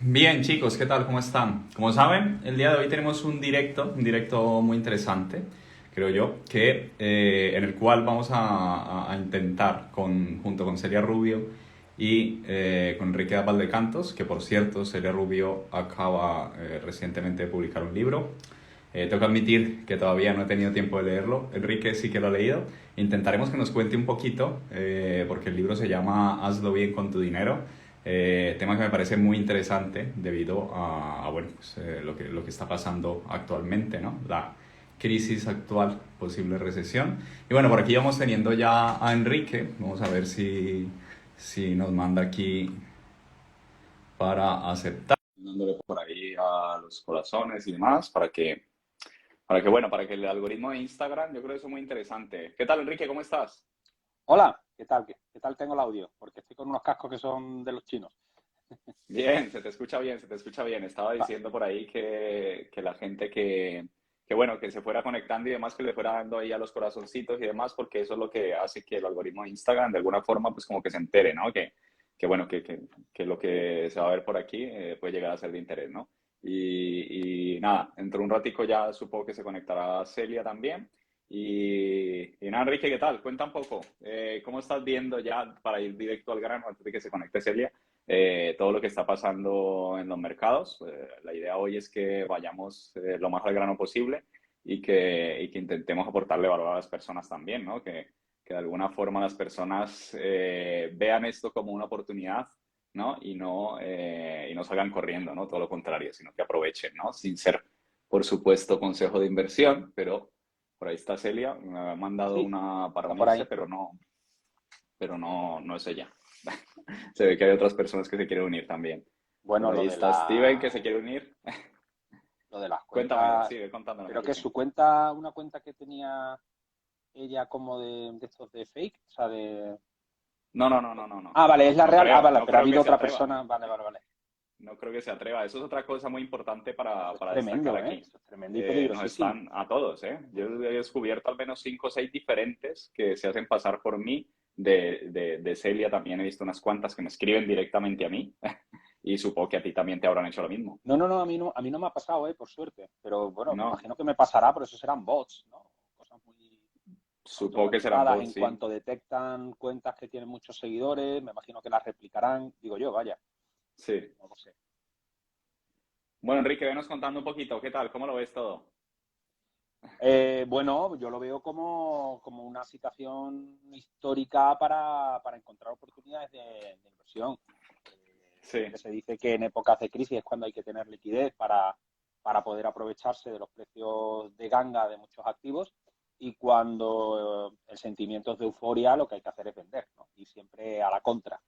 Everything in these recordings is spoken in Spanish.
Bien, chicos, ¿qué tal? ¿Cómo están? Como saben, el día de hoy tenemos un directo muy interesante, creo yo, en el cual vamos a intentar, junto con Celia Rubio y con Enrique Valdecantos, que por cierto, Celia Rubio acaba recientemente de publicar un libro. Tengo que admitir que todavía no he tenido tiempo de leerlo. Enrique sí que lo ha leído. Intentaremos que nos cuente un poquito, porque el libro se llama Hazlo bien con tu dinero. Tema que me parece muy interesante debido bueno, pues, lo que está pasando actualmente, ¿no? La crisis actual, posible recesión. Y bueno, por aquí vamos teniendo ya a Enrique. Vamos a ver si nos manda aquí para aceptar. Dándole por ahí a los corazones y demás para que el algoritmo de Instagram, yo creo que eso es muy interesante. ¿Qué tal, Enrique? ¿Cómo estás? Hola, ¿qué tal? ¿Qué tal tengo el audio? Porque estoy con unos cascos que son de los chinos. Bien, se te escucha bien, se te escucha bien. Estaba Va- diciendo por ahí que la gente bueno, que se fuera conectando y demás, que le fuera dando ahí a los corazoncitos y demás, porque eso es lo que hace que el algoritmo de Instagram de alguna forma pues como que se entere, ¿no? Bueno, que lo que se va a ver por aquí puede llegar a ser de interés, ¿no? Y nada, dentro de un ratico ya supongo que se conectará Celia también. Y nada, Enrique, ¿qué tal? Cuenta un poco. ¿Cómo estás viendo ya, para ir directo al grano antes de que se conecte Celia, todo lo que está pasando en los mercados? La idea hoy es que vayamos lo más al grano posible y que intentemos aportarle valor a las personas también, ¿no? Que de alguna forma las personas vean esto como una oportunidad, ¿no? Y no salgan corriendo, ¿no? Todo lo contrario, sino que aprovechen, ¿no? Sin ser, por supuesto, consejo de inversión, pero por ahí está Celia, me ha mandado Sí, una para está por unirse, ahí. pero no es ella. Se ve que hay otras personas que se quieren unir también. Por Bueno, ahí está Steven, que se quiere unir. lo de las Cuéntame, cuentas, sigue contándome, pero que Enrique. su cuenta, una cuenta que tenía ella como de estos de fake, o sea, de... No, no, no, no, no, no. Ah, vale, es la No real. Ah, creo, vale, no pero ha creo que habido se otra atreva. persona. Vale, vale, vale. No creo que se atreva. Eso es otra cosa muy importante Eso es para destacar tremendo, ¿eh? aquí. Eso es tremendo y Nos peligrosísimo. están a todos, ¿eh? Yo he descubierto al menos 5 o 6 diferentes que se hacen pasar por mí. De Celia también he visto unas cuantas que me escriben directamente a mí y supongo que a ti también te habrán hecho lo mismo. No, no, no, a mí no me ha pasado, por suerte. Pero bueno, me No, imagino que me pasará, pero eso serán bots, ¿no? Cosas muy supongo que serán automatizadas en bots, sí. cuanto detectan cuentas que tienen muchos seguidores, me imagino que las replicarán, digo yo, vaya, Sí. no lo sé. Bueno, Enrique, venos contando un poquito. ¿Qué tal? ¿Cómo lo ves todo? Bueno, yo lo veo como una situación histórica para encontrar oportunidades de inversión. Sí, Siempre se dice que en épocas de crisis es cuando hay que tener liquidez para poder aprovecharse de los precios de ganga de muchos activos y cuando el sentimiento es de euforia lo que hay que hacer es vender, ¿no? Y siempre a la contra,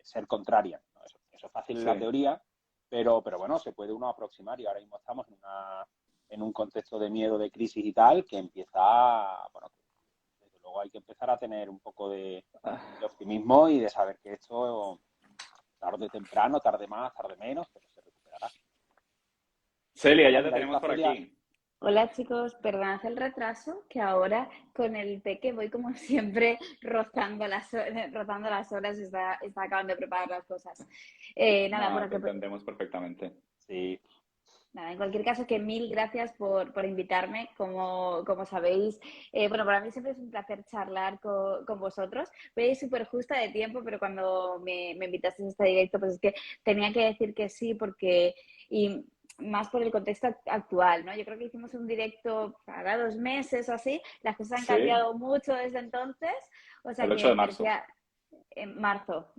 ser contraria, ¿no? Eso es fácil en la sí. teoría, pero bueno, se puede uno aproximar y ahora mismo estamos en un contexto de miedo, de crisis y tal, que empieza, bueno, desde luego hay que empezar a tener un poco de optimismo y de saber que esto tarde o temprano, tarde más, tarde menos, pero se recuperará. Celia, Ah, ya te mira, ahí tenemos está por Celia. aquí. Hola chicos, perdonad el retraso, que ahora con el peque voy como siempre rozando las horas, está acabando de preparar las cosas. Nada, Nada, bueno, te entendemos perfectamente. Sí, nada, en cualquier caso, que mil gracias por invitarme. Como sabéis, bueno, para mí siempre es un placer charlar con vosotros. Voy a ir súper justa de tiempo, pero cuando me invitaste a este directo, pues es que tenía que decir que sí, porque... Y, más por el contexto actual, ¿no? Yo creo que hicimos un directo para 2 meses o así, las cosas han Sí, cambiado mucho desde entonces, o sea el 8 de que marzo. merecía en marzo,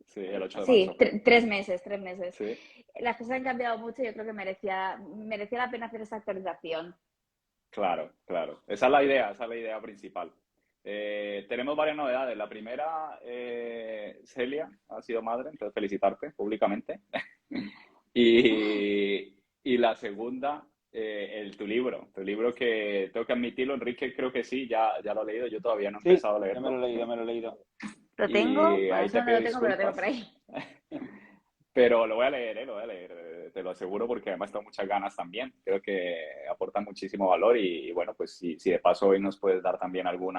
Sí, el 8 de sí, marzo. 3 meses. Sí, Las cosas han cambiado mucho y yo creo que merecía la pena hacer esa actualización. claro, claro. Esa es la idea principal. Tenemos varias novedades. La primera, Celia ha sido madre, entonces felicitarte públicamente. Y la segunda, tu libro que tengo que admitirlo, Enrique creo que sí, ya lo he leído, yo todavía no he sí, empezado a ya me lo leerlo. he leído, ya me lo he leído. Lo tengo, Y bueno, no ahí sé te dónde pido lo tengo, pero lo tengo por disculpas. ahí. Pero lo voy a leer, lo voy a leer, te lo aseguro, porque además tengo muchas ganas también. Creo que aporta muchísimo valor y bueno, pues si de paso hoy nos puedes dar también algún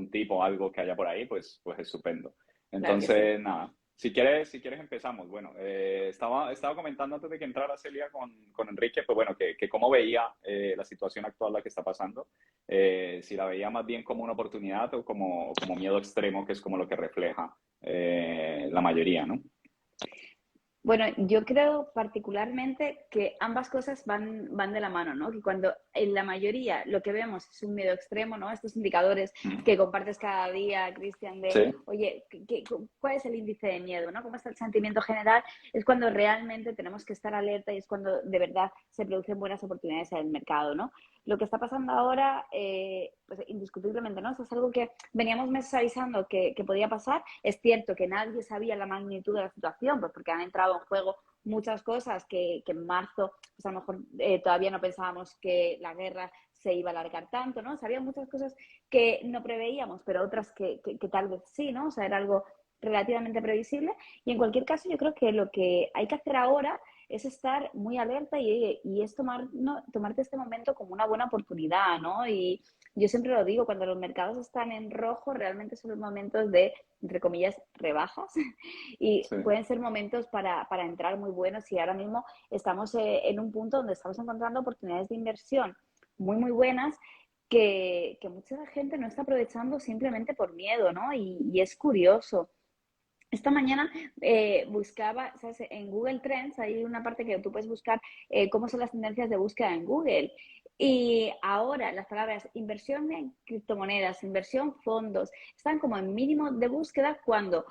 tip o algo que haya por ahí, pues estupendo. Claro que sí. Entonces, nada. Si quieres empezamos. Bueno, estaba comentando antes de que entrara Celia con Enrique, pues bueno, que cómo veía la situación actual la que está pasando, si la veía más bien como una oportunidad o como miedo extremo, que es como lo que refleja la mayoría, ¿no? Bueno, yo creo particularmente que ambas cosas van de la mano, ¿no? Que cuando en la mayoría lo que vemos es un miedo extremo, ¿no? Estos indicadores que compartes cada día, Cristian, de, Sí, oye, ¿cuál es el índice de miedo, ¿no? ¿Cómo está el sentimiento general? Es cuando realmente tenemos que estar alerta y es cuando de verdad se producen buenas oportunidades en el mercado, ¿no? Lo que está pasando ahora, pues indiscutiblemente, ¿no? Eso es algo que veníamos meses avisando que podía pasar. Es cierto que nadie sabía la magnitud de la situación, pues porque han entrado en juego muchas cosas que en marzo, pues a lo mejor todavía no pensábamos que la guerra se iba a alargar tanto, ¿no? Sabía muchas cosas que no preveíamos, pero otras que tal vez sí, ¿no? O sea, era algo relativamente previsible. Y en cualquier caso, yo creo que lo que hay que hacer ahora es estar muy alerta y es tomarte este momento como una buena oportunidad, ¿no? Y yo siempre lo digo, cuando los mercados están en rojo, realmente son los momentos de, entre comillas, rebajas y sí. pueden ser momentos para entrar muy buenos y ahora mismo estamos en un punto donde estamos encontrando oportunidades de inversión muy buenas que mucha gente no está aprovechando simplemente por miedo, ¿no? Y es curioso. Esta mañana buscaba, ¿sabes? En Google Trends hay una parte que tú puedes buscar cómo son las tendencias de búsqueda en Google. Y ahora las palabras inversión en criptomonedas, inversión fondos, están como en mínimo de búsqueda cuando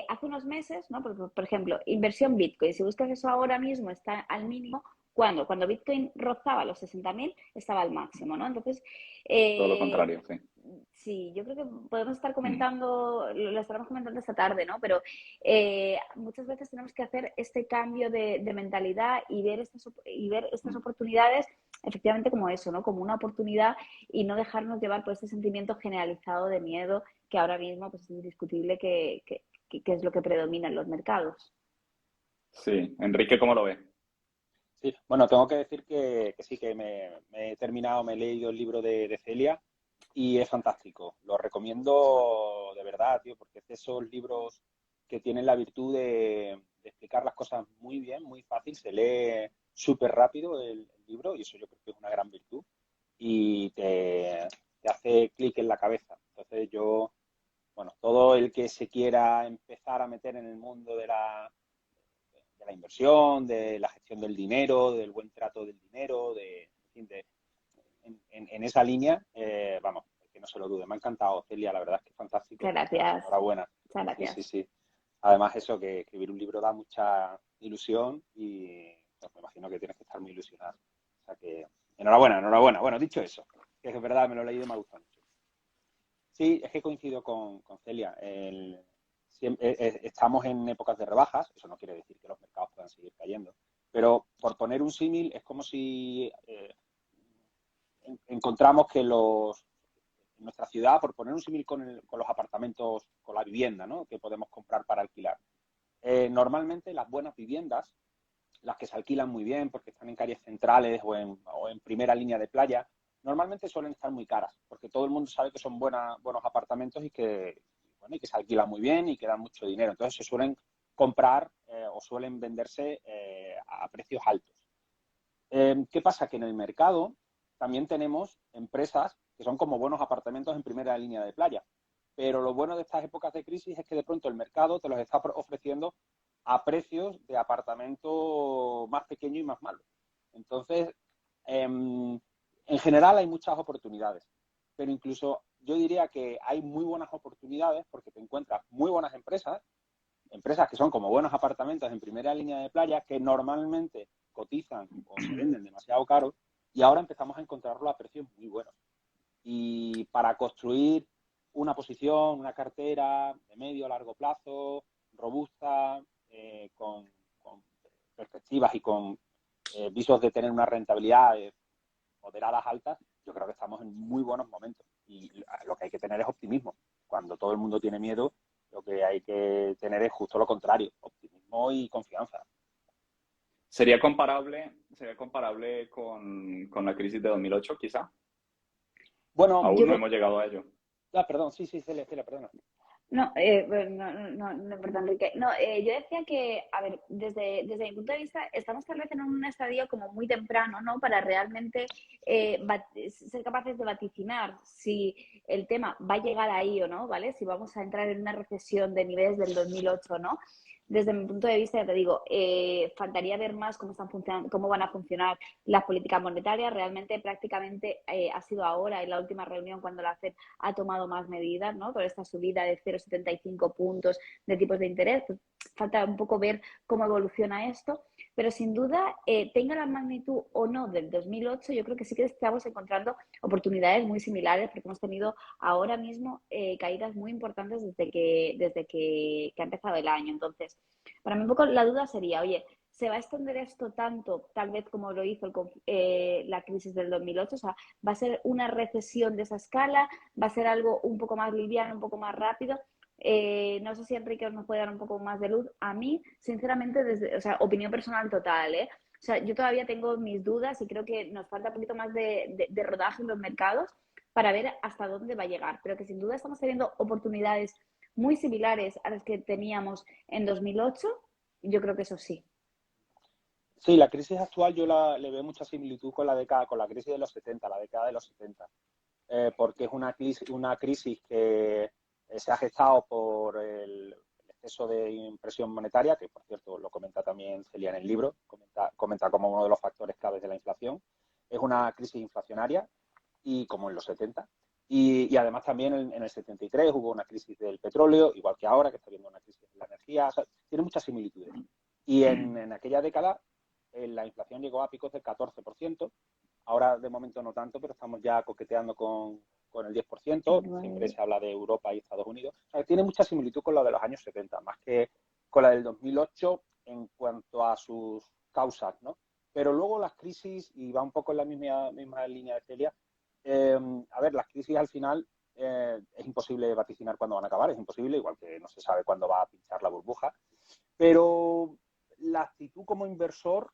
hace unos meses, ¿no? Por ejemplo, inversión Bitcoin, si buscas eso ahora mismo está al mínimo. Cuando Bitcoin rozaba los 60.000 estaba al máximo, ¿no? Entonces, Todo lo eh, contrario, sí. sí, yo creo que podemos estar Mm. comentando, lo estaremos comentando esta tarde, ¿no? Pero muchas veces tenemos que hacer este cambio de mentalidad y ver estas Mm. oportunidades efectivamente como eso, ¿no? Como una oportunidad y no dejarnos llevar por este sentimiento generalizado de miedo que ahora mismo pues, es indiscutible que es lo que predomina en los mercados. Sí, Enrique, ¿cómo lo ve? Sí, bueno, tengo que decir que sí, que me he terminado, me he leído el libro de Celia y es fantástico. Lo recomiendo de verdad, tío, porque es de esos libros que tienen la virtud de explicar las cosas muy bien, muy fácil. Se lee súper rápido el libro y eso yo creo que es una gran virtud y te hace clic en la cabeza. Entonces yo, bueno, todo el que se quiera empezar a meter en el mundo de la inversión, de la gestión del dinero, del buen trato del dinero, en esa línea, vamos, que no se lo dude. Me ha encantado, Celia, la verdad es que es fantástico. Muchas gracias. Enhorabuena. Muchas Sí, sí, gracias. sí. Además, eso, que escribir un libro da mucha ilusión y pues, me imagino que tienes que estar muy ilusionado. O sea que, enhorabuena, enhorabuena. Bueno, dicho eso, que es verdad, me lo he leído y me ha gustado mucho. Sí, es que coincido con Celia. Estamos en épocas de rebajas, eso no quiere decir que los mercados puedan seguir cayendo, pero por poner un símil, es como si encontramos que en nuestra ciudad, por poner un símil con los apartamentos, con la vivienda, ¿no? Que podemos comprar para alquilar. Normalmente las buenas viviendas, las que se alquilan muy bien porque están en calles centrales o en primera línea de playa, normalmente suelen estar muy caras, porque todo el mundo sabe que son buenos apartamentos y que se alquilan muy bien y que dan mucho dinero. Entonces se suelen comprar o suelen venderse a precios altos. ¿Qué pasa? Que en el mercado también tenemos empresas que son como buenos apartamentos en primera línea de playa. Pero lo bueno de estas épocas de crisis es que de pronto el mercado te los está ofreciendo a precios de apartamento más pequeño y más malo. Entonces, en general hay muchas oportunidades, pero incluso yo diría que hay muy buenas oportunidades porque te encuentras muy buenas empresas que son como buenos apartamentos en primera línea de playa que normalmente cotizan o se venden demasiado caros y ahora empezamos a encontrarlo a precios muy buenos. Y para construir una posición, una cartera de medio a largo plazo, robusta, con perspectivas y con visos de tener una rentabilidad moderadas altas, yo creo que estamos en muy buenos momentos. Y lo que hay que tener es optimismo. Cuando todo el mundo tiene miedo, lo que hay que tener es justo lo contrario, optimismo y confianza. Sería comparable con la crisis de 2008, quizá? Bueno, Aún Yo no creo, hemos llegado a ello. perdón, sí, Celia, perdona. No, bueno, perdón, Enrique. No, yo decía que, a ver, desde mi punto de vista, estamos tal vez en un estadio como muy temprano, ¿no? Para realmente ser capaces de vaticinar si el tema va a llegar ahí o no, ¿vale? Si vamos a entrar en una recesión de niveles del 2008, ¿no? Desde mi punto de vista, ya te digo, faltaría ver más cómo están funcionando, cómo van a funcionar las políticas monetarias. Realmente, prácticamente ha sido ahora, en la última reunión, cuando la FED ha tomado más medidas, ¿no? Por esta subida de 0,75 puntos de tipos de interés. Pues falta un poco ver cómo evoluciona esto, pero sin duda, tenga la magnitud o no del 2008, yo creo que sí que estamos encontrando oportunidades muy similares, porque hemos tenido ahora mismo caídas muy importantes desde que ha empezado el año. Entonces, para mí un poco la duda sería, oye, ¿se va a extender esto tanto, tal vez como lo hizo la crisis del 2008? O sea, ¿va a ser una recesión de esa escala? ¿Va a ser algo un poco más liviano, un poco más rápido? No sé si Enrique nos puede dar un poco más de luz. A mí, sinceramente, o sea, opinión personal total, ¿eh? O sea, yo todavía tengo mis dudas y creo que nos falta un poquito más de rodaje en los mercados para ver hasta dónde va a llegar. Pero que sin duda estamos teniendo oportunidades muy similares a las que teníamos en 2008. Yo creo que eso sí. Sí, la crisis actual le veo mucha similitud con la crisis de los 70, la década de los 70, porque es una crisis que se ha gestado por el exceso de impresión monetaria, que por cierto lo comenta también Celia en el libro, comenta como uno de los factores claves de la inflación. Es una crisis inflacionaria, y como en los 70. Y además también en el 73 hubo una crisis del petróleo, igual que ahora, que está habiendo una crisis de la energía. O sea, tiene muchas similitudes. Y en aquella década la inflación llegó a picos del 14%. Ahora, de momento, no tanto, pero estamos ya coqueteando con el 10%. Siempre se habla de Europa y Estados Unidos. O sea, tiene mucha similitud con la de los años 70, más que con la del 2008 en cuanto a sus causas, ¿no? Pero luego las crisis, y va un poco en la misma línea de Celia, a ver, las crisis al final es imposible vaticinar cuándo van a acabar, es imposible, igual que no se sabe cuándo va a pinchar la burbuja, pero la actitud como inversor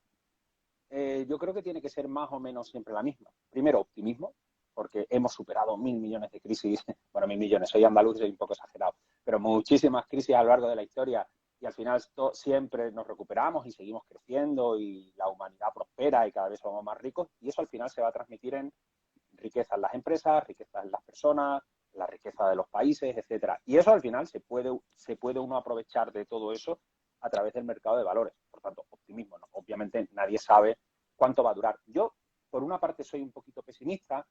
yo creo que tiene que ser más o menos siempre la misma. Primero, optimismo, porque hemos superado 1.000 millones de crisis, bueno, 1.000 millones, soy andaluz y soy un poco exagerado, pero muchísimas crisis a lo largo de la historia, y al final siempre nos recuperamos y seguimos creciendo y la humanidad prospera y cada vez somos más ricos, y eso al final se va a transmitir en riqueza en las empresas, riqueza en las personas, la riqueza de los países, etcétera. Y eso al final se puede uno aprovechar de todo eso a través del mercado de valores. Por tanto, optimismo, ¿no? Obviamente nadie sabe cuánto va a durar. Yo, por una parte, soy un poquito pesimista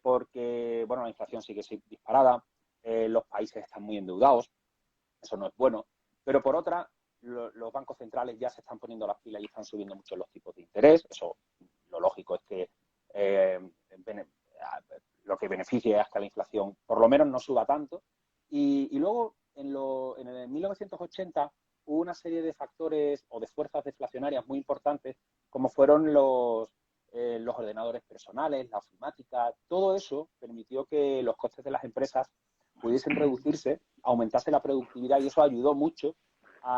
porque, bueno, la inflación sigue disparada, los países están muy endeudados, eso no es bueno, pero por otra, los bancos centrales ya se están poniendo las pilas y están subiendo mucho los tipos de interés. Eso, lo lógico es que eh, lo que beneficia es que la inflación por lo menos no suba tanto. Y luego, en el 1980, hubo una serie de factores o de fuerzas deflacionarias muy importantes, como fueron los ordenadores personales, la ofimática. Todo eso permitió que los costes de las empresas pudiesen reducirse, aumentase la productividad, y eso ayudó mucho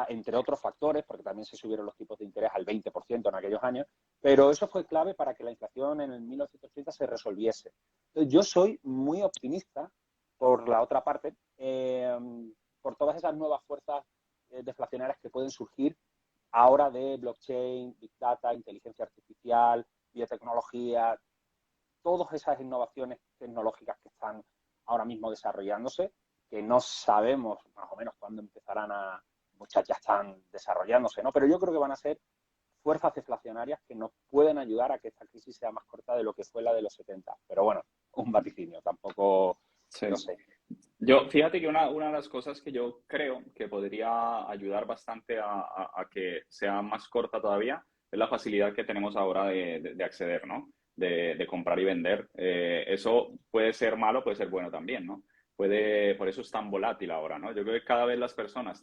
entre otros factores, porque también se subieron los tipos de interés al 20% en aquellos años, pero eso fue clave para que la inflación en el 1980 se resolviese. Entonces, yo soy muy optimista, por la otra parte, por todas esas nuevas fuerzas deflacionarias que pueden surgir ahora de blockchain, big data, inteligencia artificial, biotecnología, todas esas innovaciones tecnológicas que están ahora mismo desarrollándose, que no sabemos más o menos cuándo empezarán muchas ya están desarrollándose, ¿no? Pero yo creo que van a ser fuerzas deflacionarias que nos pueden ayudar a que esta crisis sea más corta de lo que fue la de los 70. Pero bueno, un vaticinio, tampoco Sí. lo sé. Yo, fíjate que una de las cosas que yo creo que podría ayudar bastante a que sea más corta todavía es la facilidad que tenemos ahora de acceder, ¿no? De comprar y vender. Eso puede ser malo, puede ser bueno también, ¿no? Por eso es tan volátil ahora, ¿no? Yo creo que cada vez las personas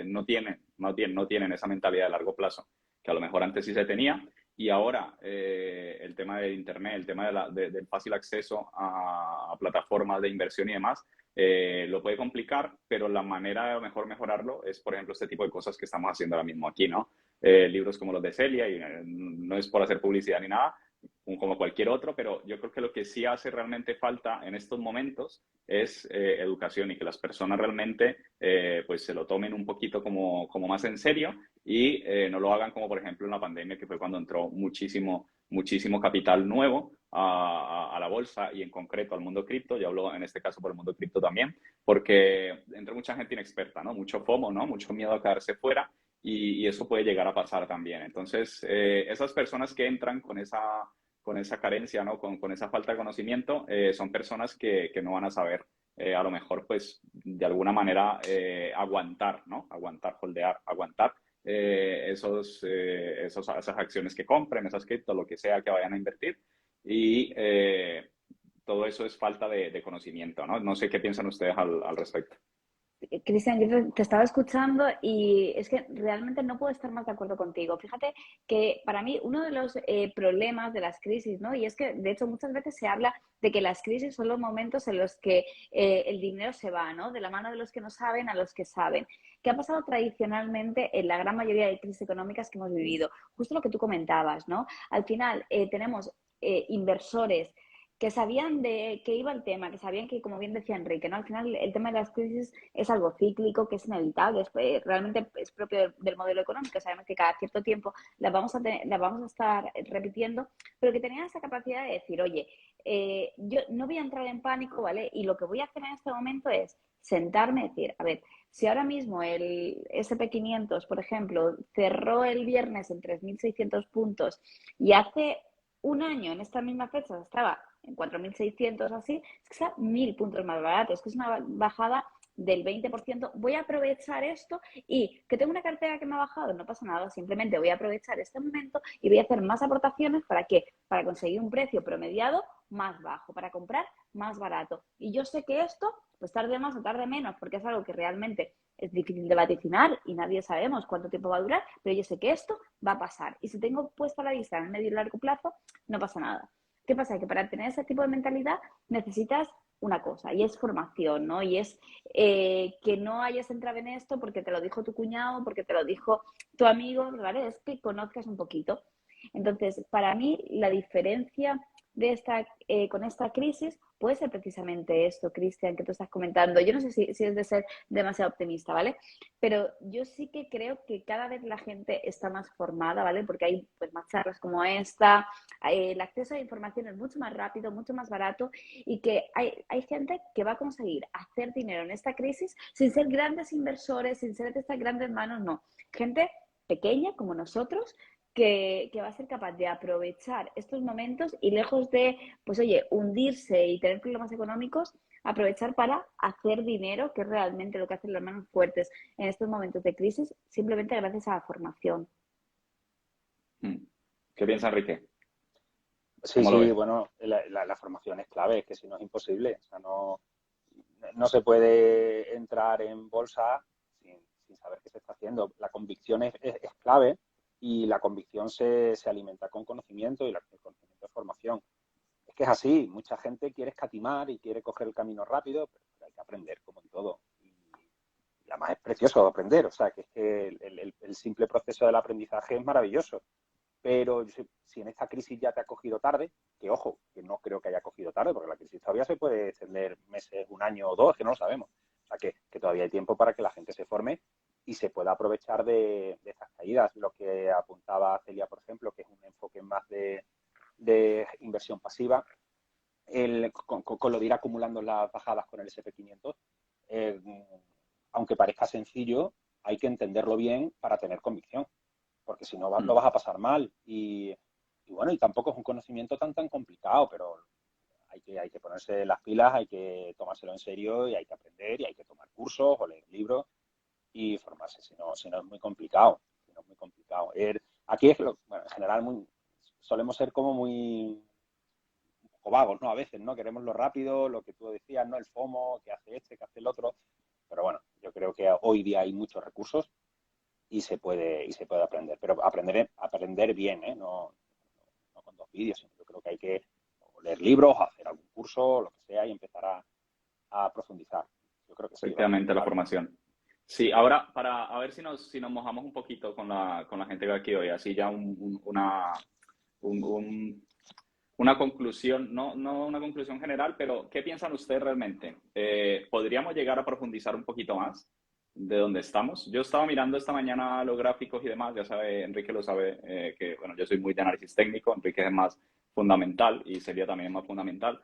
no tienen esa mentalidad de largo plazo, que a lo mejor antes sí se tenía, y ahora el tema de Internet, el tema del fácil acceso a plataformas de inversión y demás, lo puede complicar, pero la manera de a lo mejor mejorarlo es, por ejemplo, este tipo de cosas que estamos haciendo ahora mismo aquí, ¿no? Libros como los de Celia, y no es por hacer publicidad ni nada, como cualquier otro, pero yo creo que lo que sí hace realmente falta en estos momentos es educación y que las personas realmente pues se lo tomen un poquito como más en serio y no lo hagan como por ejemplo en la pandemia, que fue cuando entró muchísimo capital nuevo a la bolsa y en concreto al mundo cripto. Yo hablo en este caso por el mundo cripto también, porque entra mucha gente inexperta, ¿no? Mucho FOMO, ¿no? Mucho miedo a quedarse fuera y eso puede llegar a pasar también. Entonces, esas personas que entran con esa carencia, ¿no? Con esa falta de conocimiento, son personas que no van a saber, a lo mejor, pues, de alguna manera aguantar, ¿no? Aguantar, holdear, aguantar esas acciones que compren, esas cripto, lo que sea que vayan a invertir. Y todo eso es falta de conocimiento, ¿no? No sé qué piensan ustedes al respecto. Cristian, yo te estaba escuchando y es que realmente no puedo estar más de acuerdo contigo. Fíjate que para mí uno de los problemas de las crisis, ¿no? Y es que de hecho muchas veces se habla de que las crisis son los momentos en los que el dinero se va, ¿no? De la mano de los que no saben a los que saben. ¿Qué ha pasado tradicionalmente en la gran mayoría de crisis económicas que hemos vivido? Justo lo que tú comentabas, ¿no? Al final tenemos inversores que sabían de qué iba el tema, que sabían que, como bien decía Enrique, ¿no? Al final el tema de las crisis es algo cíclico, que es inevitable, realmente es propio del modelo económico, sabemos que cada cierto tiempo las vamos a estar repitiendo, pero que tenían esa capacidad de decir, oye, yo no voy a entrar en pánico, ¿vale? Y lo que voy a hacer en este momento es sentarme y decir, a ver, si ahora mismo el SP500, por ejemplo, cerró el viernes en 3.600 puntos y hace un año en esta misma fecha estaba en 4.600 o así, es que está 1.000 puntos más barato, es que es una bajada del 20%. Voy a aprovechar esto y que tengo una cartera que me ha bajado, no pasa nada, simplemente voy a aprovechar este momento y voy a hacer más aportaciones. ¿Para qué? Para conseguir un precio promediado más bajo, para comprar más barato. Y yo sé que esto, pues tarde más o tarde menos, porque es algo que realmente es difícil de vaticinar y nadie sabemos cuánto tiempo va a durar, pero yo sé que esto va a pasar. Y si tengo puesta la vista en el medio y largo plazo, no pasa nada. ¿Qué pasa? Que para tener ese tipo de mentalidad necesitas una cosa, y es formación, ¿no? Y es que no hayas entrado en esto porque te lo dijo tu cuñado, porque te lo dijo tu amigo, ¿vale? Es que conozcas un poquito. Entonces, para mí, la diferencia de con esta crisis puede ser precisamente esto, Cristian, que tú estás comentando. Yo no sé si es de ser demasiado optimista, ¿vale? Pero yo sí que creo que cada vez la gente está más formada, ¿vale? Porque hay pues más charlas como esta, el acceso a la información es mucho más rápido, mucho más barato y que hay gente que va a conseguir hacer dinero en esta crisis sin ser grandes inversores, sin ser de estas grandes manos, no. Gente pequeña como nosotros que va a ser capaz de aprovechar estos momentos y lejos de, pues oye, hundirse y tener problemas económicos, aprovechar para hacer dinero, que es realmente lo que hacen las manos fuertes en estos momentos de crisis, simplemente gracias a la formación. ¿Qué piensa Enrique? Sí, ¿Cómo lo sí, ves? bueno, la formación es clave, es que si no es imposible. O sea, no se puede entrar en bolsa sin saber qué se está haciendo. La convicción es clave y la convicción se alimenta con conocimiento y el conocimiento es formación. Es que es así, mucha gente quiere escatimar y quiere coger el camino rápido, pero hay que aprender como en todo. Y además es precioso aprender, o sea, que es que el simple proceso del aprendizaje es maravilloso. Pero si en esta crisis ya te ha cogido tarde, que ojo, que no creo que haya cogido tarde, porque la crisis todavía se puede extender meses, un año o dos, que no lo sabemos. O sea, que todavía hay tiempo para que la gente se forme y se pueda aprovechar de estas caídas. Lo que apuntaba Celia, por ejemplo, que es un enfoque más de inversión pasiva, con lo de ir acumulando las bajadas con el SP500, aunque parezca sencillo, hay que entenderlo bien para tener convicción, porque si no lo vas a pasar mal. Y bueno, y tampoco es un conocimiento tan complicado, pero hay que ponerse las pilas, hay que tomárselo en serio y hay que aprender y hay que tomar cursos o leer libros y formarse, si no es muy complicado. Si no es muy complicado. Aquí es, bueno, en general solemos ser como muy un poco vagos, ¿no? A veces, ¿no? Queremos lo rápido, lo que tú decías, ¿no? El FOMO, que hace este, que hace el otro. Pero bueno, yo creo que hoy día hay muchos recursos y se puede aprender, pero aprender bien, ¿eh? No con dos vídeos. Yo creo que hay que leer libros, hacer algún curso, lo que sea, y empezar a profundizar. Yo creo que sí, vamos. Efectivamente, la formación. Sí, ahora para a ver si nos mojamos un poquito con la gente que va aquí hoy, así ya un una conclusión, no una conclusión general, pero ¿qué piensan ustedes realmente? ¿Podríamos llegar a profundizar un poquito más de dónde estamos? Yo estaba mirando esta mañana los gráficos y demás, ya sabe, Enrique lo sabe, que bueno, yo soy muy de análisis técnico, Enrique es más fundamental y sería también más fundamental.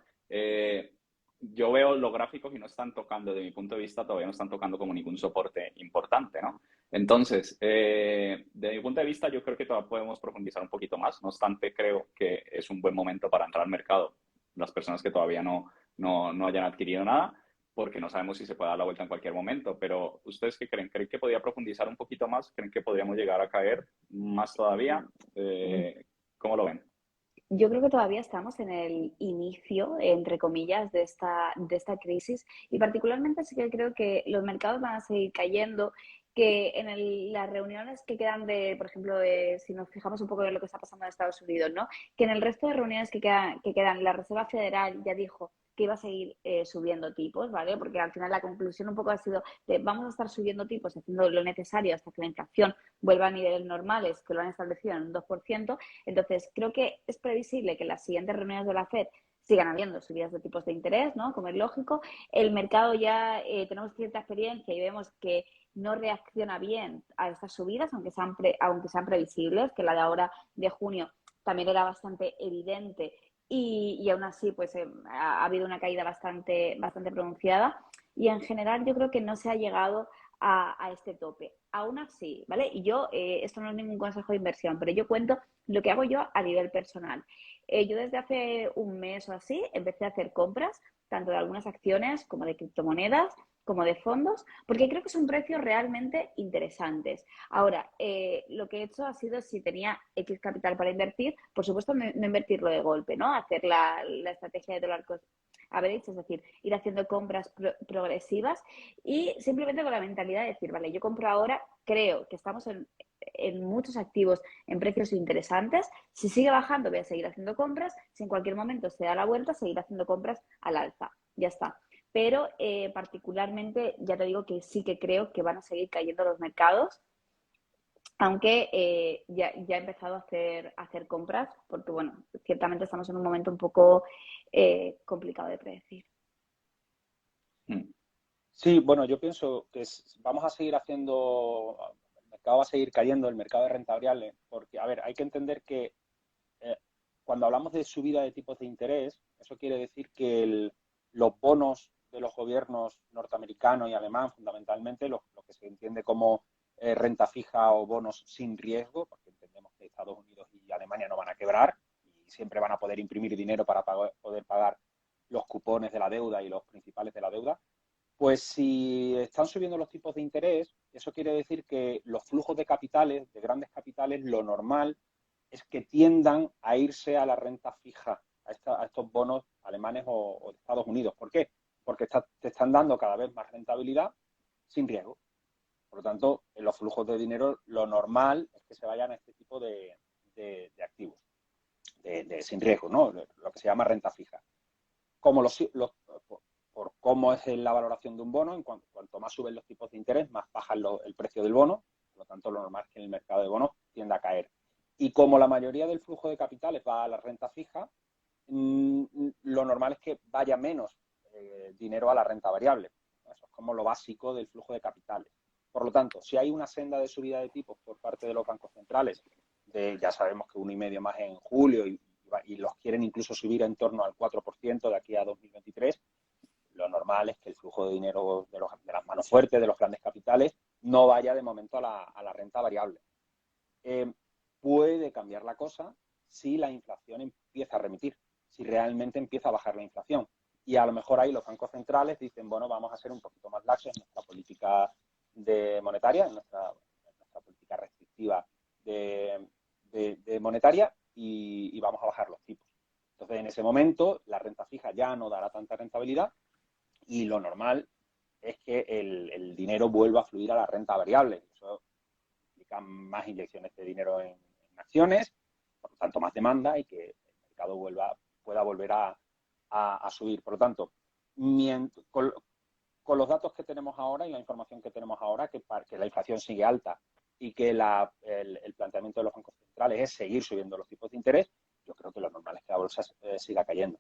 Yo veo los gráficos y no están tocando, desde mi punto de vista, todavía no están tocando como ningún soporte importante, ¿no? Entonces, desde mi punto de vista, yo creo que todavía podemos profundizar un poquito más. No obstante, creo que es un buen momento para entrar al mercado. Las personas que todavía no hayan adquirido nada, porque no sabemos si se puede dar la vuelta en cualquier momento. Pero, ¿ustedes qué creen? ¿Creen que podría profundizar un poquito más? ¿Creen que podríamos llegar a caer más todavía? ¿Cómo lo ven? Yo creo que todavía estamos en el inicio, entre comillas, de esta crisis y particularmente sí que creo que los mercados van a seguir cayendo, que en las reuniones que quedan por ejemplo, si nos fijamos un poco en lo que está pasando en Estados Unidos, ¿no? Que en el resto de reuniones que quedan, la Reserva Federal ya dijo que iba a seguir subiendo tipos, ¿vale? Porque al final la conclusión un poco ha sido de vamos a estar subiendo tipos, haciendo lo necesario hasta que la inflación vuelva a niveles normales, que lo han establecido en un 2%. Entonces, creo que es previsible que en las siguientes reuniones de la FED sigan habiendo subidas de tipos de interés, ¿no? Como es lógico. El mercado ya tenemos cierta experiencia y vemos que no reacciona bien a estas subidas, aunque sean previsibles, que la de ahora de junio también era bastante evidente y aún así pues ha habido una caída bastante pronunciada y en general yo creo que no se ha llegado a este tope. Aún así, ¿vale? Y yo, esto no es ningún consejo de inversión, pero yo cuento lo que hago yo a nivel personal. Yo desde hace un mes o así empecé a hacer compras, tanto de algunas acciones como de criptomonedas, como de fondos, porque creo que son precios realmente interesantes. Ahora, lo que he hecho ha sido, si tenía X capital para invertir, por supuesto no invertirlo de golpe, ¿no? Hacer la estrategia de dólar cost average, es decir, ir haciendo compras progresivas y simplemente con la mentalidad de decir, vale, yo compro ahora, creo que estamos en muchos activos en precios interesantes. Si sigue bajando, voy a seguir haciendo compras. Si en cualquier momento se da la vuelta, seguir haciendo compras al alza. Ya está. Pero particularmente, ya te digo que sí que creo que van a seguir cayendo los mercados, aunque ya he empezado a hacer compras, porque bueno, ciertamente estamos en un momento un poco complicado de predecir. Sí, bueno, yo pienso que vamos a seguir haciendo, el mercado va a seguir cayendo, el mercado de renta variable, porque, a ver, hay que entender que cuando hablamos de subida de tipos de interés, eso quiere decir que los bonos de los gobiernos norteamericano y alemán, fundamentalmente, lo que se entiende como renta fija o bonos sin riesgo, porque entendemos que Estados Unidos y Alemania no van a quebrar y siempre van a poder imprimir dinero para poder pagar los cupones de la deuda y los principales de la deuda. Pues si están subiendo los tipos de interés, eso quiere decir que los flujos de capitales, de grandes capitales, lo normal es que tiendan a irse a la renta fija, a estos bonos alemanes o de Estados Unidos. ¿Por qué? Porque te están dando cada vez más rentabilidad sin riesgo. Por lo tanto, en los flujos de dinero lo normal es que se vayan a este tipo de activos, sin riesgo, ¿no? Lo que se llama renta fija. Como por cómo es la valoración de un bono, cuanto más suben los tipos de interés, más baja el precio del bono, por lo tanto lo normal es que en el mercado de bonos tienda a caer. Y como la mayoría del flujo de capitales va a la renta fija, lo normal es que vaya menos dinero a la renta variable. Eso es como lo básico del flujo de capitales. Por lo tanto, si hay una senda de subida de tipos por parte de los bancos centrales, ya sabemos que 1,5 más en julio y los quieren incluso subir en torno al 4% de aquí a 2023, lo normal es que el flujo de dinero de las manos fuertes, de los grandes capitales, no vaya de momento a la renta variable. Puede cambiar la cosa si la inflación empieza a remitir, si realmente empieza a bajar la inflación. Y a lo mejor ahí los bancos centrales dicen, bueno, vamos a ser un poquito más laxos en nuestra política monetaria, en nuestra política restrictiva de monetaria y vamos a bajar los tipos. Entonces, en ese momento, la renta fija ya no dará tanta rentabilidad y lo normal es que el dinero vuelva a fluir a la renta variable. Eso implica más inyecciones de dinero en acciones, por lo tanto más demanda y que el mercado pueda volver a subir. Por lo tanto, con los datos que tenemos ahora y la información que tenemos ahora, que la inflación sigue alta y que el planteamiento de los bancos centrales es seguir subiendo los tipos de interés, yo creo porque lo normal es que la bolsa siga cayendo.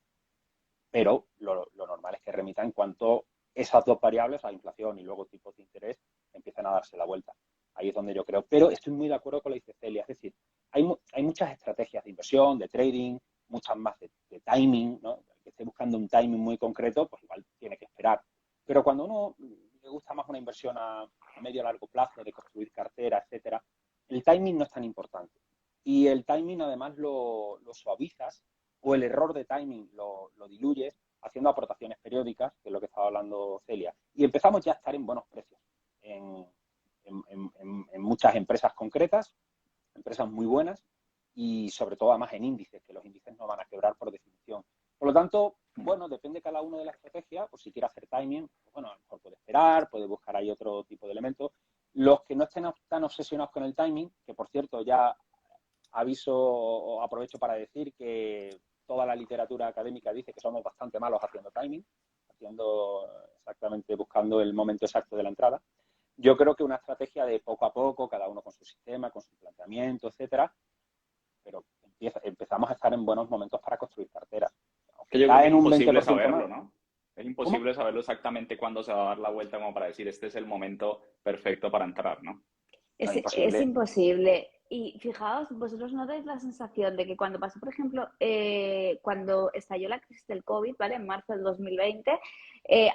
Pero lo normal es que remita en cuanto esas dos variables, la inflación y luego tipos de interés, empiezan a darse la vuelta. Ahí es donde yo creo. Pero estoy muy de acuerdo con lo que dice Celia. Es decir, hay muchas estrategias de inversión, de trading, muchas más de timing, ¿no? El que esté buscando un timing muy concreto, pues igual tiene que esperar. Pero cuando uno le gusta más una inversión a medio o largo plazo, de construir cartera, etcétera, el timing no es tan importante. Y el timing además lo suavizas, o el error de timing lo diluyes haciendo aportaciones periódicas, que es lo que estaba hablando Celia. Y empezamos ya a estar en buenos precios en muchas empresas concretas, empresas muy buenas, y sobre todo además en índices, que los índices no van a quebrar por definición. Por lo tanto, bueno, depende cada uno de la estrategia, pues si quiere hacer timing, pues bueno, a lo mejor puede esperar, puede buscar ahí otro tipo de elementos. Los que no estén tan obsesionados con el timing, que por cierto ya aviso o aprovecho para decir que toda la literatura académica dice que somos bastante malos haciendo timing, haciendo exactamente, buscando el momento exacto de la entrada. Yo creo que una estrategia de poco a poco, cada uno con su sistema, con su planteamiento, etcétera, pero empezamos a estar en buenos momentos para construir carteras. Que yo creo que es En un imposible 20% saberlo, más. ¿no? Es ¿Cómo? imposible saberlo exactamente cuándo se va a dar la vuelta como para decir este es el momento perfecto para entrar, ¿no? No, Es imposible. imposible. Y fijaos, vosotros no dais la sensación de que cuando pasó, por ejemplo, cuando estalló la crisis del COVID, ¿vale? En marzo del 2020,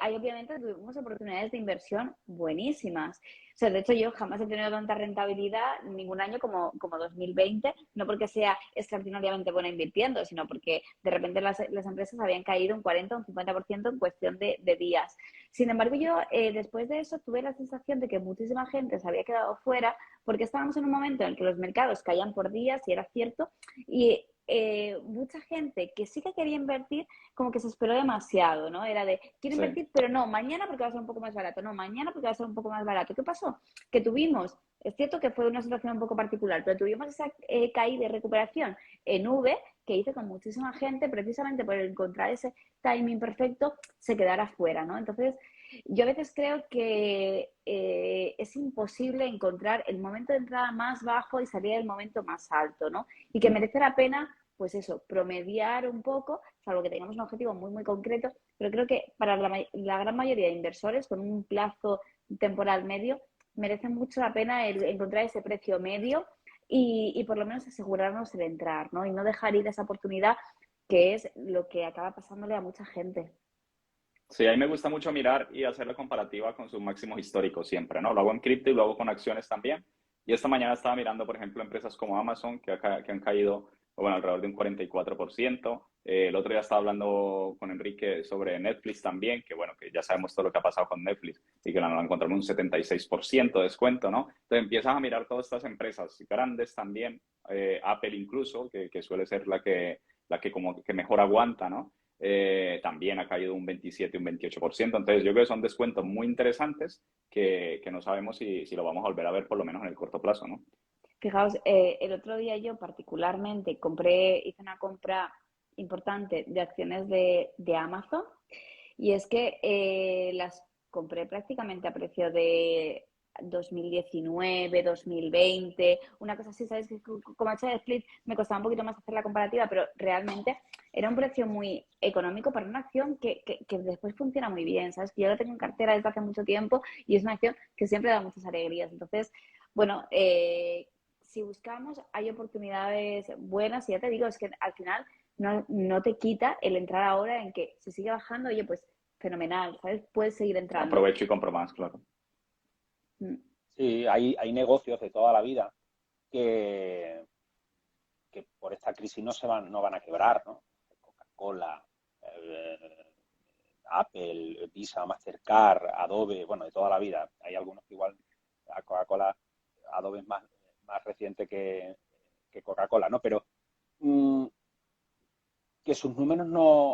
ahí obviamente tuvimos oportunidades de inversión buenísimas. O sea, de hecho, yo jamás he tenido tanta rentabilidad ningún año como 2020, no porque sea extraordinariamente buena invirtiendo, sino porque de repente las empresas habían caído un 40 o un 50% en cuestión de días. Sin embargo, yo después de eso tuve la sensación de que muchísima gente se había quedado fuera porque estábamos en un momento en el que los mercados caían por días y era cierto, y mucha gente que sí que quería invertir como que se esperó demasiado, ¿no? Era de, quiero Sí. invertir, pero no, mañana porque va a ser un poco más barato, no, mañana porque va a ser un poco más barato. ¿Qué pasó? Que tuvimos, es cierto que fue una situación un poco particular, pero tuvimos esa caída y recuperación en V que hizo que muchísima gente, precisamente por encontrar ese timing perfecto, se quedara fuera, ¿no? Entonces, yo a veces creo que es imposible encontrar el momento de entrada más bajo y salir del momento más alto, ¿no? Y que merece la pena, pues eso, promediar un poco, salvo que tengamos un objetivo muy, muy concreto, pero creo que para la gran mayoría de inversores, con un plazo temporal medio, merece mucho la pena encontrar ese precio medio y por lo menos asegurarnos el entrar, ¿no? Y no dejar ir esa oportunidad, que es lo que acaba pasándole a mucha gente. Sí, a mí me gusta mucho mirar y hacer la comparativa con sus máximos históricos siempre, ¿no? Lo hago en cripto y lo hago con acciones también. Y esta mañana estaba mirando, por ejemplo, empresas como Amazon, que han caído, bueno, alrededor de un 44%. El otro día estaba hablando con Enrique sobre Netflix también, que bueno, que ya sabemos todo lo que ha pasado con Netflix y que la encontramos un 76% de descuento, ¿no? Entonces empiezas a mirar todas estas empresas grandes también, Apple incluso, que suele ser la que como que mejor aguanta, ¿no? También ha caído un 27, un 28%. Entonces, yo creo que son descuentos muy interesantes que no sabemos si lo vamos a volver a ver por lo menos en el corto plazo, ¿no? Fijaos, el otro día yo particularmente hice una compra importante de acciones de Amazon y es que las compré prácticamente a precio de 2019, 2020, una cosa así, ¿sabes? Que como ha hecho de split me costaba un poquito más hacer la comparativa, pero realmente era un precio muy económico para una acción que después funciona muy bien, ¿sabes? Que yo la tengo en cartera desde hace mucho tiempo y es una acción que siempre da muchas alegrías. Entonces, bueno, si buscamos, hay oportunidades buenas y ya te digo, es que al final no te quita el entrar ahora en que se sigue bajando, oye, pues fenomenal, ¿sabes? Puedes seguir entrando. Aprovecho y compro más, claro. Mm. Sí, hay negocios de toda la vida que, que por esta crisis no van a quebrar, ¿no? Coca-Cola, Apple, Visa, Mastercard, Adobe, bueno, de toda la vida. Hay algunos que igual a Coca-Cola, Adobe es más reciente que Coca-Cola, ¿no? Pero mmm, que sus números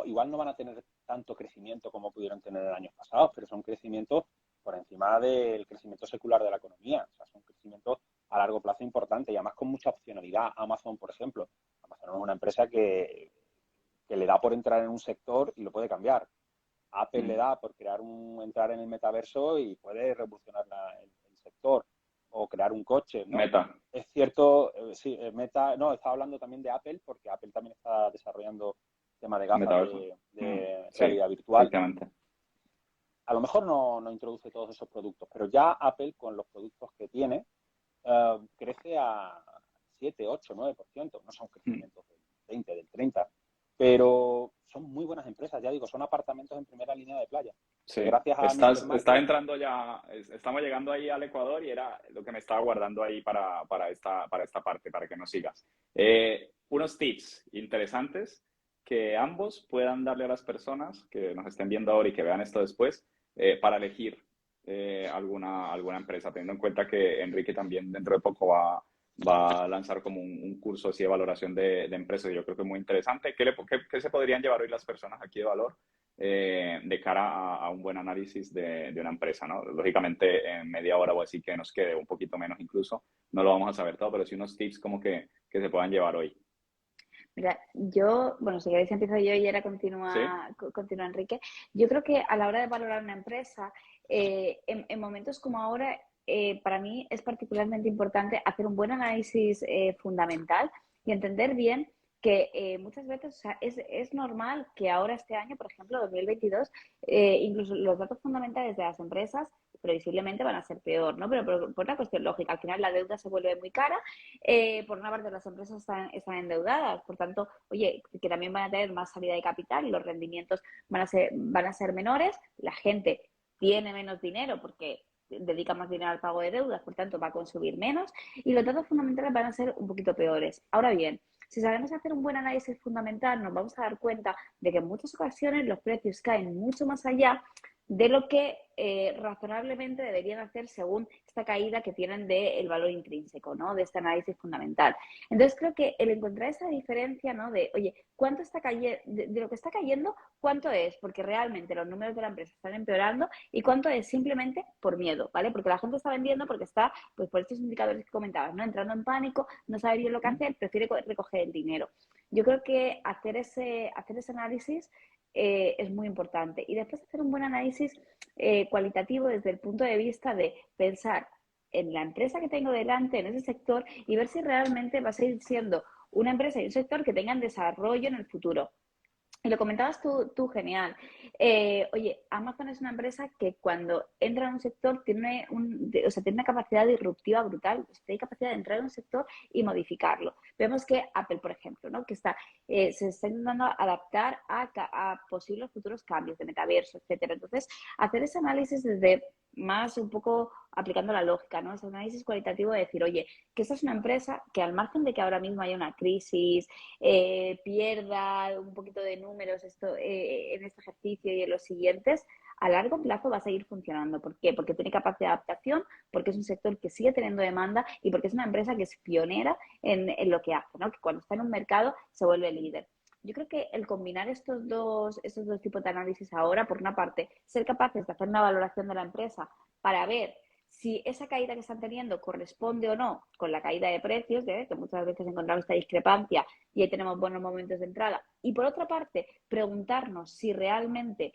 igual no van a tener tanto crecimiento como pudieron tener en años pasados, pero son crecimientos por encima del crecimiento secular de la economía. O sea, son crecimientos a largo plazo importantes y además con mucha opcionalidad. Amazon, por ejemplo. Amazon es una empresa que le da por entrar en un sector y lo puede cambiar. Apple le da por entrar en el metaverso y puede revolucionar el sector. o crear un coche, ¿no? Meta. Es cierto, sí, Meta, no, estaba hablando también de Apple, porque Apple también está desarrollando tema de gafas Metaverso. de Sí, realidad virtual. efectivamente. A lo mejor no introduce todos esos productos, pero ya Apple, con los productos que tiene, crece a 7, 8, 9%. No son crecimientos del 20, del 30, pero son muy buenas empresas, ya digo, son apartamentos en primera línea de playa. Sí, Gracias a Mr. está Market. entrando ya, estamos llegando ahí al Ecuador y era lo que me estaba guardando ahí para esta parte, para que nos sigas. Unos tips interesantes que ambos puedan darle a las personas que nos estén viendo ahora y que vean esto después, para elegir alguna empresa, teniendo en cuenta que Enrique también dentro de poco va a lanzar como un curso así de valoración de empresas. Yo creo que es muy interesante. ¿Qué se podrían llevar hoy las personas aquí de valor de cara a un buen análisis de una empresa, ¿no? Lógicamente, en media hora o así que nos quede, un poquito menos incluso, no lo vamos a saber todo, pero sí unos tips como que se puedan llevar hoy. Mira, yo, bueno, si queréis empiezo yo y ahora ¿Sí? continúa Enrique. Yo creo que a la hora de valorar una empresa, en momentos como ahora, para mí es particularmente importante hacer un buen análisis fundamental y entender bien que muchas veces, o sea, es normal que ahora este año, por ejemplo, 2022, incluso los datos fundamentales de las empresas previsiblemente van a ser peor, ¿no? Pero por una cuestión lógica, al final la deuda se vuelve muy cara, por una parte las empresas están endeudadas, por tanto, oye, que también van a tener más salida de capital y los rendimientos van a ser menores, la gente tiene menos dinero porque dedica más dinero al pago de deudas, por tanto va a consumir menos y los datos fundamentales van a ser un poquito peores. Ahora bien, si sabemos hacer un buen análisis fundamental, nos vamos a dar cuenta de que en muchas ocasiones los precios caen mucho más allá de lo que razonablemente deberían hacer según esta caída que tienen del valor intrínseco, ¿no? De este análisis fundamental. Entonces creo que el encontrar esa diferencia, ¿no? De, oye, ¿cuánto está cayendo? De lo que está cayendo, ¿cuánto es? Porque realmente los números de la empresa están empeorando y cuánto es simplemente por miedo, ¿vale? Porque la gente está vendiendo porque está, pues por estos indicadores que comentabas, ¿no? Entrando en pánico, no sabe bien lo que hacer, prefiere recoger el dinero. Yo creo que hacer ese análisis es muy importante. Y después hacer un buen análisis cualitativo desde el punto de vista de pensar en la empresa que tengo delante, en ese sector, y ver si realmente va a seguir siendo una empresa y un sector que tengan desarrollo en el futuro. Y lo comentabas tú genial. Oye, Amazon es una empresa que cuando entra en un sector tiene tiene una capacidad disruptiva brutal, tiene capacidad de entrar en un sector y modificarlo. Vemos que Apple, por ejemplo, ¿no? Que se está intentando adaptar a posibles futuros cambios de metaverso, etcétera. Entonces, hacer ese análisis desde más un poco aplicando la lógica, ¿no? Ese análisis cualitativo de decir, oye, que esta es una empresa que al margen de que ahora mismo haya una crisis, pierda un poquito de números en este ejercicio y en los siguientes, a largo plazo va a seguir funcionando. ¿Por qué? Porque tiene capacidad de adaptación, porque es un sector que sigue teniendo demanda y porque es una empresa que es pionera en lo que hace, ¿no? Que cuando está en un mercado se vuelve líder. Yo creo que el combinar estos dos tipos de análisis ahora, por una parte, ser capaces de hacer una valoración de la empresa para ver si esa caída que están teniendo corresponde o no con la caída de precios, que muchas veces encontramos esta discrepancia y ahí tenemos buenos momentos de entrada. Y por otra parte, preguntarnos si realmente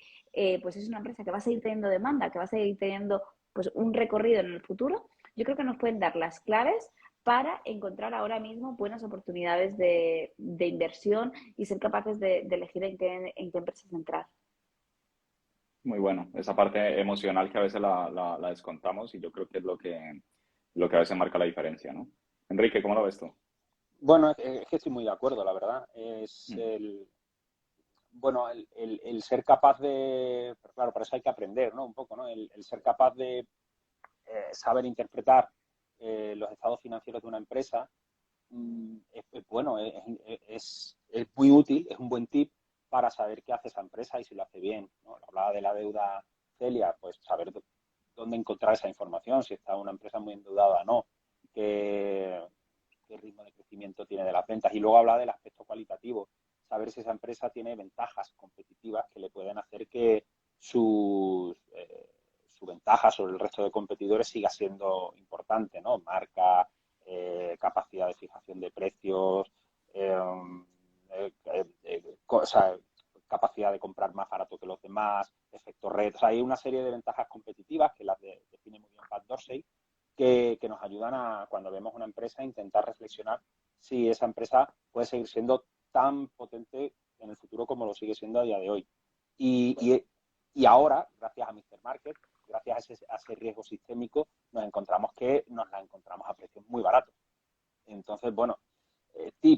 pues es una empresa que va a seguir teniendo demanda, que va a seguir teniendo pues, un recorrido en el futuro. Yo creo que nos pueden dar las claves para encontrar ahora mismo buenas oportunidades de inversión y ser capaces de elegir en qué empresas entrar. Muy bueno. Esa parte emocional que a veces la descontamos y yo creo que es lo que a veces marca la diferencia, ¿no? Enrique, ¿cómo lo ves tú? Bueno, es que estoy muy de acuerdo, la verdad. Es Mm. bueno, el ser capaz de, pero claro, para eso hay que aprender, ¿no? Un poco, ¿no? El ser capaz de saber interpretar los estados financieros de una empresa es bueno, es muy útil, es un buen tip para saber qué hace esa empresa y si lo hace bien, ¿no? Hablaba de la deuda Celia, pues saber dónde encontrar esa información, si está una empresa muy endeudada o no, qué ritmo de crecimiento tiene de las ventas. Y luego hablaba del aspecto cualitativo, saber si esa empresa tiene ventajas competitivas que le pueden hacer que su ventaja sobre el resto de competidores siga siendo importante, ¿no? Marca, capacidad de fijación de precios, o sea, capacidad de comprar más barato que los demás, efecto red. O sea, hay una serie de ventajas competitivas que las define muy bien Pat Dorsey, que nos ayudan empresa e intentar reflexionar si esa empresa puede seguir siendo tan potente en el futuro como lo sigue siendo a día de hoy. Y ahora, gracias a Mr. Market, gracias a ese riesgo sistémico, nos la encontramos a precios muy baratos. Entonces, bueno,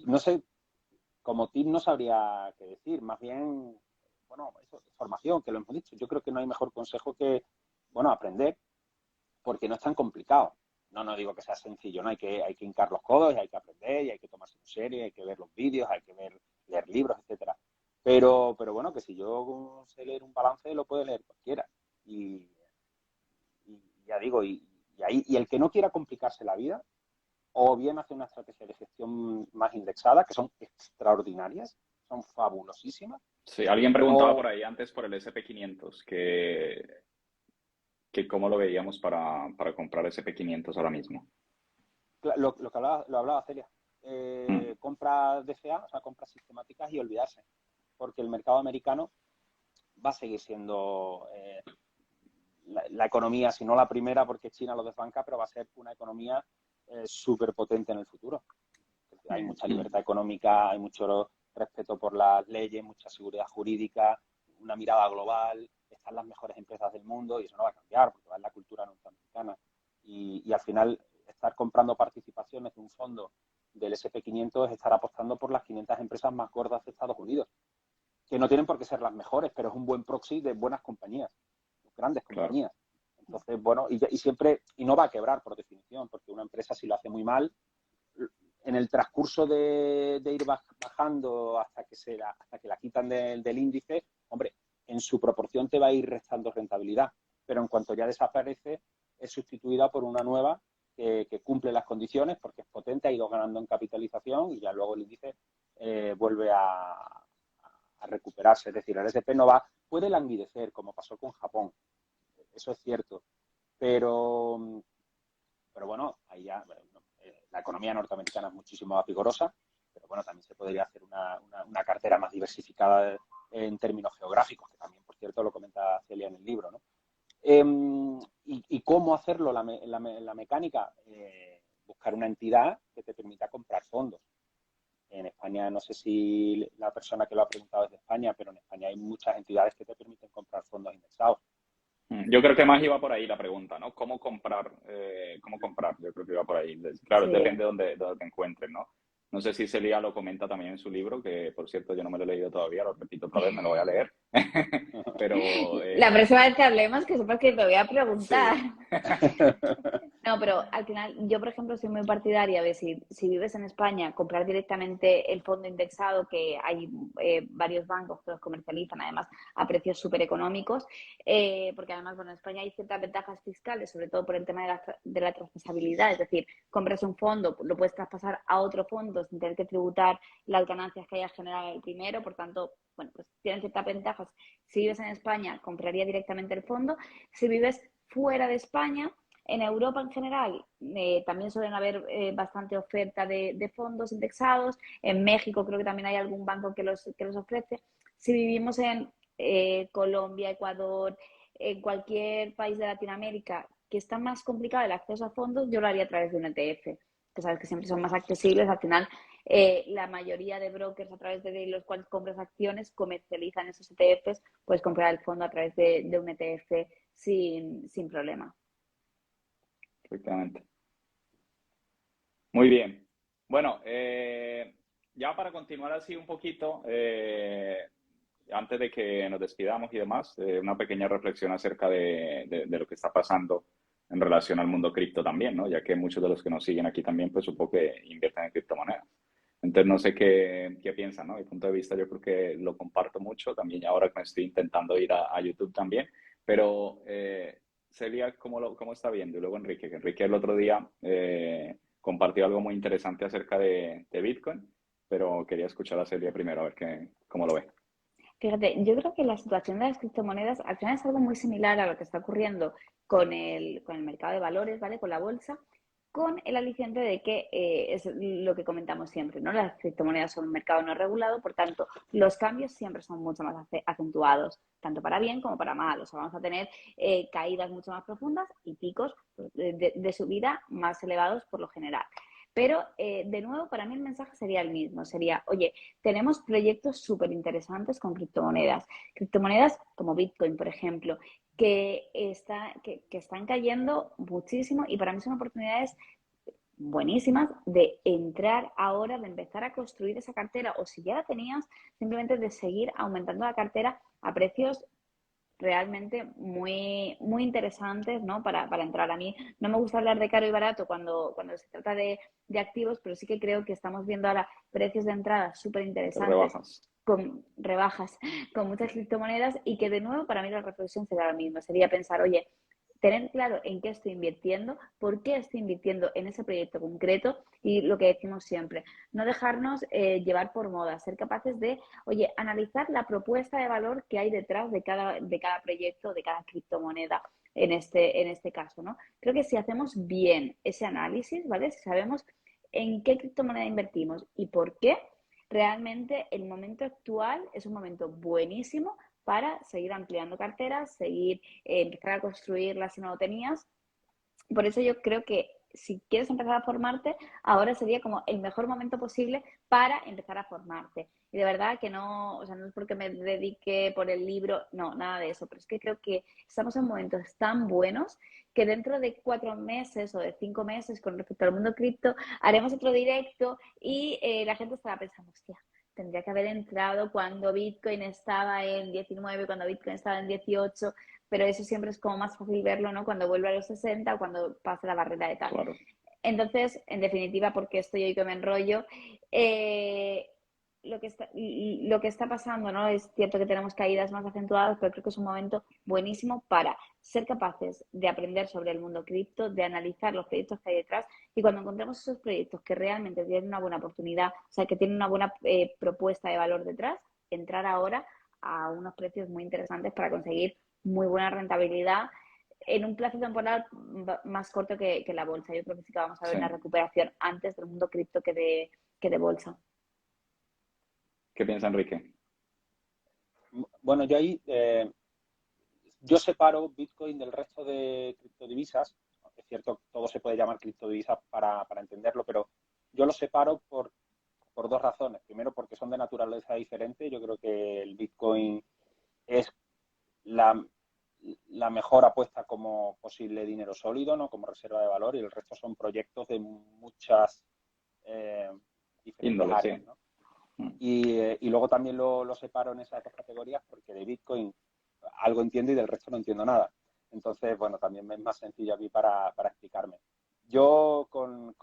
no sé, como tip no sabría qué decir, más bien, bueno, eso, formación, que lo hemos dicho. Yo creo que no hay mejor consejo que, bueno, aprender, porque no es tan complicado. No digo que sea sencillo, ¿no? Hay que hincar los codos y hay que aprender y hay que tomarse en serio, hay que ver los vídeos, hay que leer libros, etcétera. Pero bueno, que si yo sé leer un balance, lo puede leer cualquiera. Y ya digo, y el que no quiera complicarse la vida, o bien hace una estrategia de gestión más indexada, que son extraordinarias, son fabulosísimas. Sí, alguien preguntaba por ahí antes por el SP500, que cómo lo veíamos para comprar SP500 ahora mismo. Lo hablaba Celia. Compras DCA, o sea, compras sistemáticas y olvidarse. Porque el mercado americano va a seguir siendo la economía, si no la primera, porque China lo desbanca, pero va a ser una economía súper potente en el futuro. Hay mucha libertad económica, hay mucho respeto por las leyes, mucha seguridad jurídica, una mirada global, están las mejores empresas del mundo y eso no va a cambiar porque va en la cultura norteamericana. Y al final, estar comprando participaciones de un fondo del SP500 es estar apostando por las 500 empresas más gordas de Estados Unidos, que no tienen por qué ser las mejores, pero es un buen proxy de buenas compañías, grandes compañías. Claro. Entonces, bueno, y siempre, y no va a quebrar por definición, porque una empresa si lo hace muy mal, en el transcurso de ir bajando hasta que la quitan del índice, hombre, en su proporción te va a ir restando rentabilidad, pero en cuanto ya desaparece, es sustituida por una nueva que cumple las condiciones porque es potente, ha ido ganando en capitalización y ya luego el índice vuelve a recuperarse. Es decir, el S&P no puede languidecer, como pasó con Japón, eso es cierto, pero bueno, ahí ya la economía norteamericana es muchísimo más vigorosa, pero bueno, también se podría hacer una cartera más diversificada en términos geográficos, que también, por cierto, lo comenta Celia en el libro, ¿no? ¿Y cómo hacerlo la mecánica? Buscar una entidad que te permita comprar fondos. En España, no sé si la persona que lo ha preguntado es de España, pero en España hay muchas entidades que te permiten comprar fondos indexados. Yo creo que más iba por ahí la pregunta, ¿no? ¿Cómo comprar? ¿Cómo comprar? Yo creo que iba por ahí. Claro, sí. Depende de dónde te encuentres, ¿no? No sé si Celia lo comenta también en su libro, que por cierto yo no me lo he leído todavía, lo repito otra vez, me lo voy a leer. Pero la próxima vez que hablemos, que sepas que te voy a preguntar. Sí. No, pero al final, yo por ejemplo soy muy partidaria de si vives en España, comprar directamente el fondo indexado, que hay varios bancos que los comercializan además a precios súper económicos, porque además, bueno, en España hay ciertas ventajas fiscales, sobre todo por el tema de la traspasabilidad, es decir, compras un fondo, lo puedes traspasar a otro fondo sin tener que tributar las ganancias que hayas generado en el primero, por tanto, bueno, pues tienen ciertas ventajas. Si vives en España, compraría directamente el fondo. Si vives fuera de España, en Europa en general también suelen haber bastante oferta de fondos indexados. En México creo que también hay algún banco que los ofrece. Si vivimos en Colombia, Ecuador, en cualquier país de Latinoamérica que está más complicado el acceso a fondos, yo lo haría a través de un ETF, que sabes que siempre son más accesibles. Al final, la mayoría de brokers a través de los cuales compras acciones comercializan esos ETFs, puedes comprar el fondo a través de un ETF sin problema. Perfectamente. Muy bien. Bueno, ya para continuar así un poquito, antes de que nos despidamos y demás, una pequeña reflexión acerca de lo que está pasando en relación al mundo cripto también, ¿no? Ya que muchos de los que nos siguen aquí también, pues supongo que invierten en criptomonedas. Entonces, no sé qué piensan, ¿no? Mi punto de vista, yo creo que lo comparto mucho, también ahora que me estoy intentando ir a YouTube también, pero Celia, ¿cómo está viendo? Y luego Enrique, que Enrique el otro día compartió algo muy interesante acerca de Bitcoin, pero quería escuchar a Celia primero, a ver cómo lo ve. Fíjate, yo creo que la situación de las criptomonedas al final es algo muy similar a lo que está ocurriendo con el mercado de valores, ¿vale? Con la bolsa, con el aliciente de que es lo que comentamos siempre, ¿no? Las criptomonedas son un mercado no regulado, por tanto, los cambios siempre son mucho más acentuados, tanto para bien como para mal. O sea, vamos a tener caídas mucho más profundas y picos de subida más elevados por lo general. Pero, de nuevo, para mí el mensaje sería el mismo. Sería, oye, tenemos proyectos súper interesantes con criptomonedas. Criptomonedas como Bitcoin, por ejemplo, que están cayendo muchísimo y para mí son oportunidades buenísimas de entrar ahora, de empezar a construir esa cartera o si ya la tenías, simplemente de seguir aumentando la cartera a precios realmente muy, muy interesantes, ¿no? Para entrar. A mí no me gusta hablar de caro y barato cuando se trata de activos, pero sí que creo que estamos viendo ahora precios de entrada súper interesantes Rebajas. con rebajas, con muchas criptomonedas y que de nuevo para mí la reflexión sería la misma, sería pensar, oye, tener claro en qué estoy invirtiendo, por qué estoy invirtiendo en ese proyecto concreto y lo que decimos siempre, no dejarnos llevar por moda, ser capaces de, oye, analizar la propuesta de valor que hay detrás de cada proyecto, de cada criptomoneda en este caso, ¿no? Creo que si hacemos bien ese análisis, ¿vale? Si sabemos en qué criptomoneda invertimos y por qué, realmente el momento actual es un momento buenísimo para seguir ampliando carteras, seguir, empezar a construirlas si no lo tenías. Por eso yo creo que si quieres empezar a formarte, ahora sería como el mejor momento posible para empezar a formarte. Y de verdad que no, o sea, no es porque me dedique por el libro, no, nada de eso, pero es que creo que estamos en momentos tan buenos que dentro de 4 meses o de 5 meses con respecto al mundo cripto, haremos otro directo y la gente estará pensando, hostia, tendría que haber entrado cuando Bitcoin estaba en 19, cuando Bitcoin estaba en 18, pero eso siempre es como más fácil verlo, ¿no? Cuando vuelve a los 60 o cuando pasa la barrera de tal. Claro. Entonces, en definitiva, porque estoy hoy que me enrollo, lo que está pasando, ¿no? Es cierto que tenemos caídas más acentuadas, pero creo que es un momento buenísimo para ser capaces de aprender sobre el mundo cripto, de analizar los proyectos que hay detrás y cuando encontremos esos proyectos que realmente tienen una buena oportunidad, o sea, que tienen una buena propuesta de valor detrás, entrar ahora a unos precios muy interesantes para conseguir muy buena rentabilidad en un plazo temporal más corto que la bolsa. Yo creo que sí que vamos a ver Sí. una recuperación antes del mundo cripto que de bolsa. ¿Qué piensa Enrique? Bueno, yo ahí yo separo Bitcoin del resto de criptodivisas. Es cierto, todo se puede llamar criptodivisas para entenderlo, pero yo lo separo por dos razones. Primero, porque son de naturaleza diferente. Yo creo que el Bitcoin es la, la mejor apuesta como posible dinero sólido, ¿no? Como reserva de valor, y el resto son proyectos de muchas diferentes Índole, sí. áreas, ¿no? Y luego también lo separo en esas dos categorías porque de Bitcoin algo entiendo y del resto no entiendo nada. Entonces, bueno, también me es más sencillo a mí para explicarme. Yo con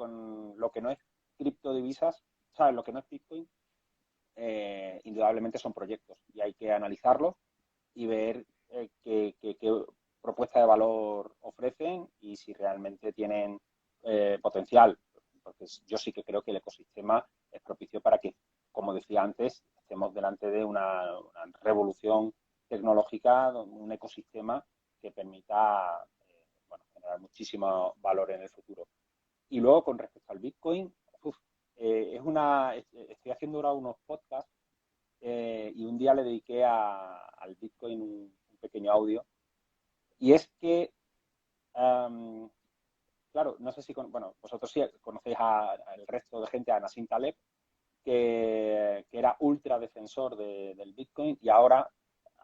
lo que no es criptodivisas, ¿sabes? Lo que no es Bitcoin, indudablemente son proyectos y hay que analizarlos y ver qué propuesta de valor ofrecen y si realmente tienen potencial. Porque yo sí que creo que el ecosistema es propicio para que, como decía antes, estemos delante de una revolución tecnológica, un ecosistema que permita bueno, generar muchísimo valor en el futuro. Y luego, con respecto al Bitcoin, estoy haciendo ahora unos podcasts y un día le dediqué al Bitcoin un pequeño audio. Y es que, claro, no sé si, bueno, vosotros sí conocéis al resto de gente, a Nassim Taleb, que era ultra defensor del Bitcoin y ahora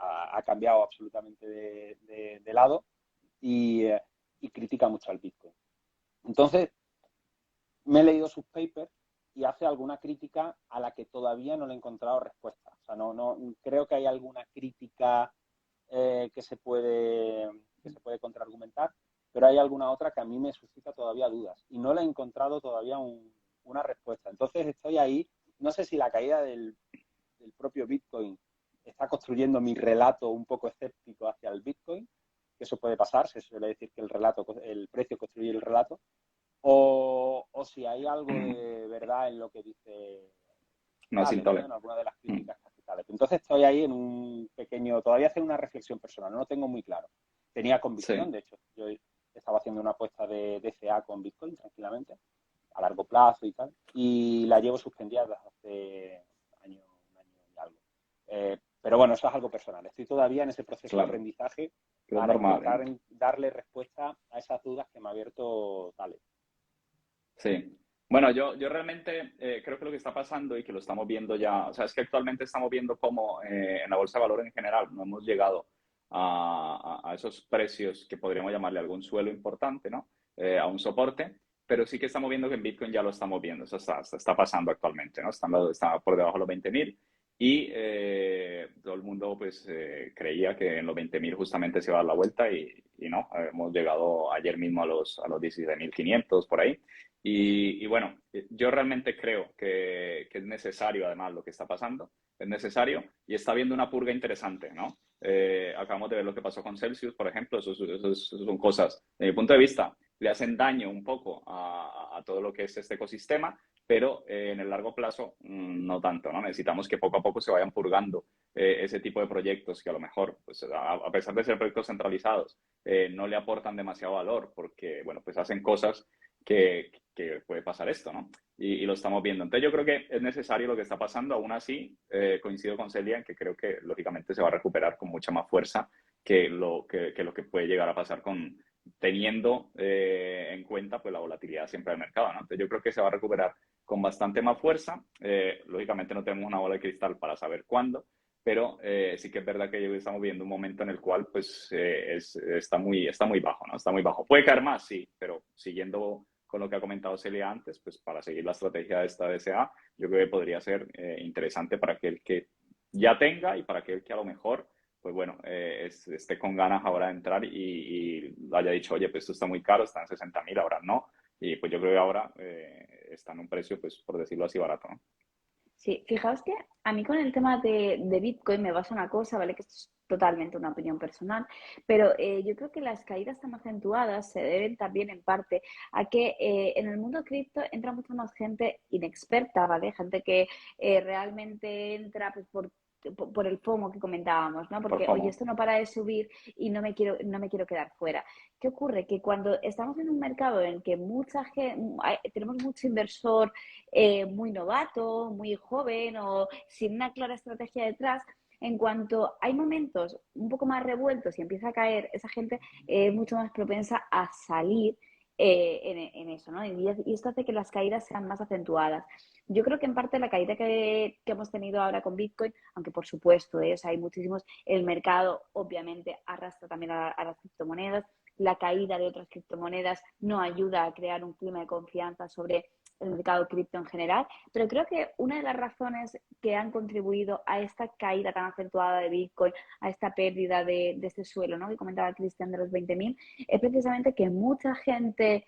ha cambiado absolutamente de lado y critica mucho al Bitcoin. Entonces, me he leído sus papers y hace alguna crítica a la que todavía no le he encontrado respuesta. O sea, no creo que hay alguna crítica que se puede contraargumentar, pero hay alguna otra que a mí me suscita todavía dudas y no le he encontrado todavía una respuesta. Entonces estoy ahí, no sé si la caída del propio Bitcoin está construyendo mi relato un poco escéptico hacia el Bitcoin, que eso puede pasar, se suele decir que el precio construye el relato, o si hay algo de verdad en lo que dice Nassim Taleb, ¿no? Taleb. En alguna de las críticas que hace Taleb. Entonces estoy ahí en un pequeño, todavía haciendo una reflexión personal, no lo tengo muy claro. Tenía convicción, Sí. de hecho, yo estaba haciendo una apuesta de DCA con Bitcoin tranquilamente, a largo plazo y tal, y la llevo suspendida desde hace un año y algo. Pero bueno, eso es algo personal. Estoy todavía en ese proceso de Claro. aprendizaje Pero es para normal, intentar darle respuesta a esas dudas que me ha abierto Taleb. Sí. Bueno, yo realmente creo que lo que está pasando y que lo estamos viendo ya, o sea, es que actualmente estamos viendo cómo en la bolsa de valores en general no hemos llegado a esos precios que podríamos llamarle algún suelo importante, ¿no? A un soporte, pero sí que estamos viendo que en Bitcoin ya lo estamos viendo, eso está pasando actualmente, ¿no? Está por debajo de los 20.000 y todo el mundo pues creía que en los 20.000 justamente se iba a dar la vuelta y no, hemos llegado ayer mismo a los 16.500 por ahí. Y bueno, yo realmente creo que es necesario, además, lo que está pasando, es necesario y está habiendo una purga interesante, ¿no? Acabamos de ver lo que pasó con Celsius, por ejemplo, eso son cosas, desde mi punto de vista, le hacen daño un poco a todo lo que es este ecosistema, pero en el largo plazo no tanto, ¿no? Necesitamos que poco a poco se vayan purgando ese tipo de proyectos que a lo mejor, pues a pesar de ser proyectos centralizados, no le aportan demasiado valor porque, bueno, pues hacen cosas que puede pasar esto, ¿no? Y lo estamos viendo. Entonces yo creo que es necesario lo que está pasando. Aún así, coincido con Celia en que creo que lógicamente se va a recuperar con mucha más fuerza que lo que puede llegar a pasar teniendo en cuenta pues la volatilidad siempre del mercado, ¿no? Entonces yo creo que se va a recuperar con bastante más fuerza. Lógicamente no tenemos una bola de cristal para saber cuándo, pero sí que es verdad que estamos viendo un momento en el cual pues está muy bajo, ¿no? Está muy bajo. Puede caer más, sí, pero siguiendo con lo que ha comentado Celia antes, pues para seguir la estrategia de esta DCA, yo creo que podría ser interesante para aquel que ya tenga y para aquel que a lo mejor, pues bueno, esté con ganas ahora de entrar y haya dicho, oye, pues esto está muy caro, está en 60.000, ahora no. Y pues yo creo que ahora está en un precio, pues por decirlo así, barato, ¿no? Sí, fijaos que a mí con el tema de Bitcoin me pasa una cosa, ¿vale? Que esto es totalmente una opinión personal, pero yo creo que las caídas tan acentuadas se deben también en parte a que en el mundo cripto entra mucha más gente inexperta, ¿vale? Gente que realmente entra pues, por el FOMO que comentábamos, ¿no? Por Porque, oye, FOMO. esto no para de subir y no me quiero quedar fuera. ¿Qué ocurre? Que cuando estamos en un mercado en que mucha gente, tenemos mucho inversor muy novato, muy joven o sin una clara estrategia detrás, en cuanto hay momentos un poco más revueltos y empieza a caer, esa gente es mucho más propensa a salir en eso, ¿no? Y esto hace que las caídas sean más acentuadas. Yo creo que en parte la caída que hemos tenido ahora con Bitcoin, aunque por supuesto o sea, hay muchísimos, el mercado obviamente arrastra también a las criptomonedas, la caída de otras criptomonedas no ayuda a crear un clima de confianza sobre el mercado cripto en general, pero creo que una de las razones que han contribuido a esta caída tan acentuada de Bitcoin, a esta pérdida de este suelo, ¿no? Que comentaba Cristian de los 20.000, es precisamente que mucha gente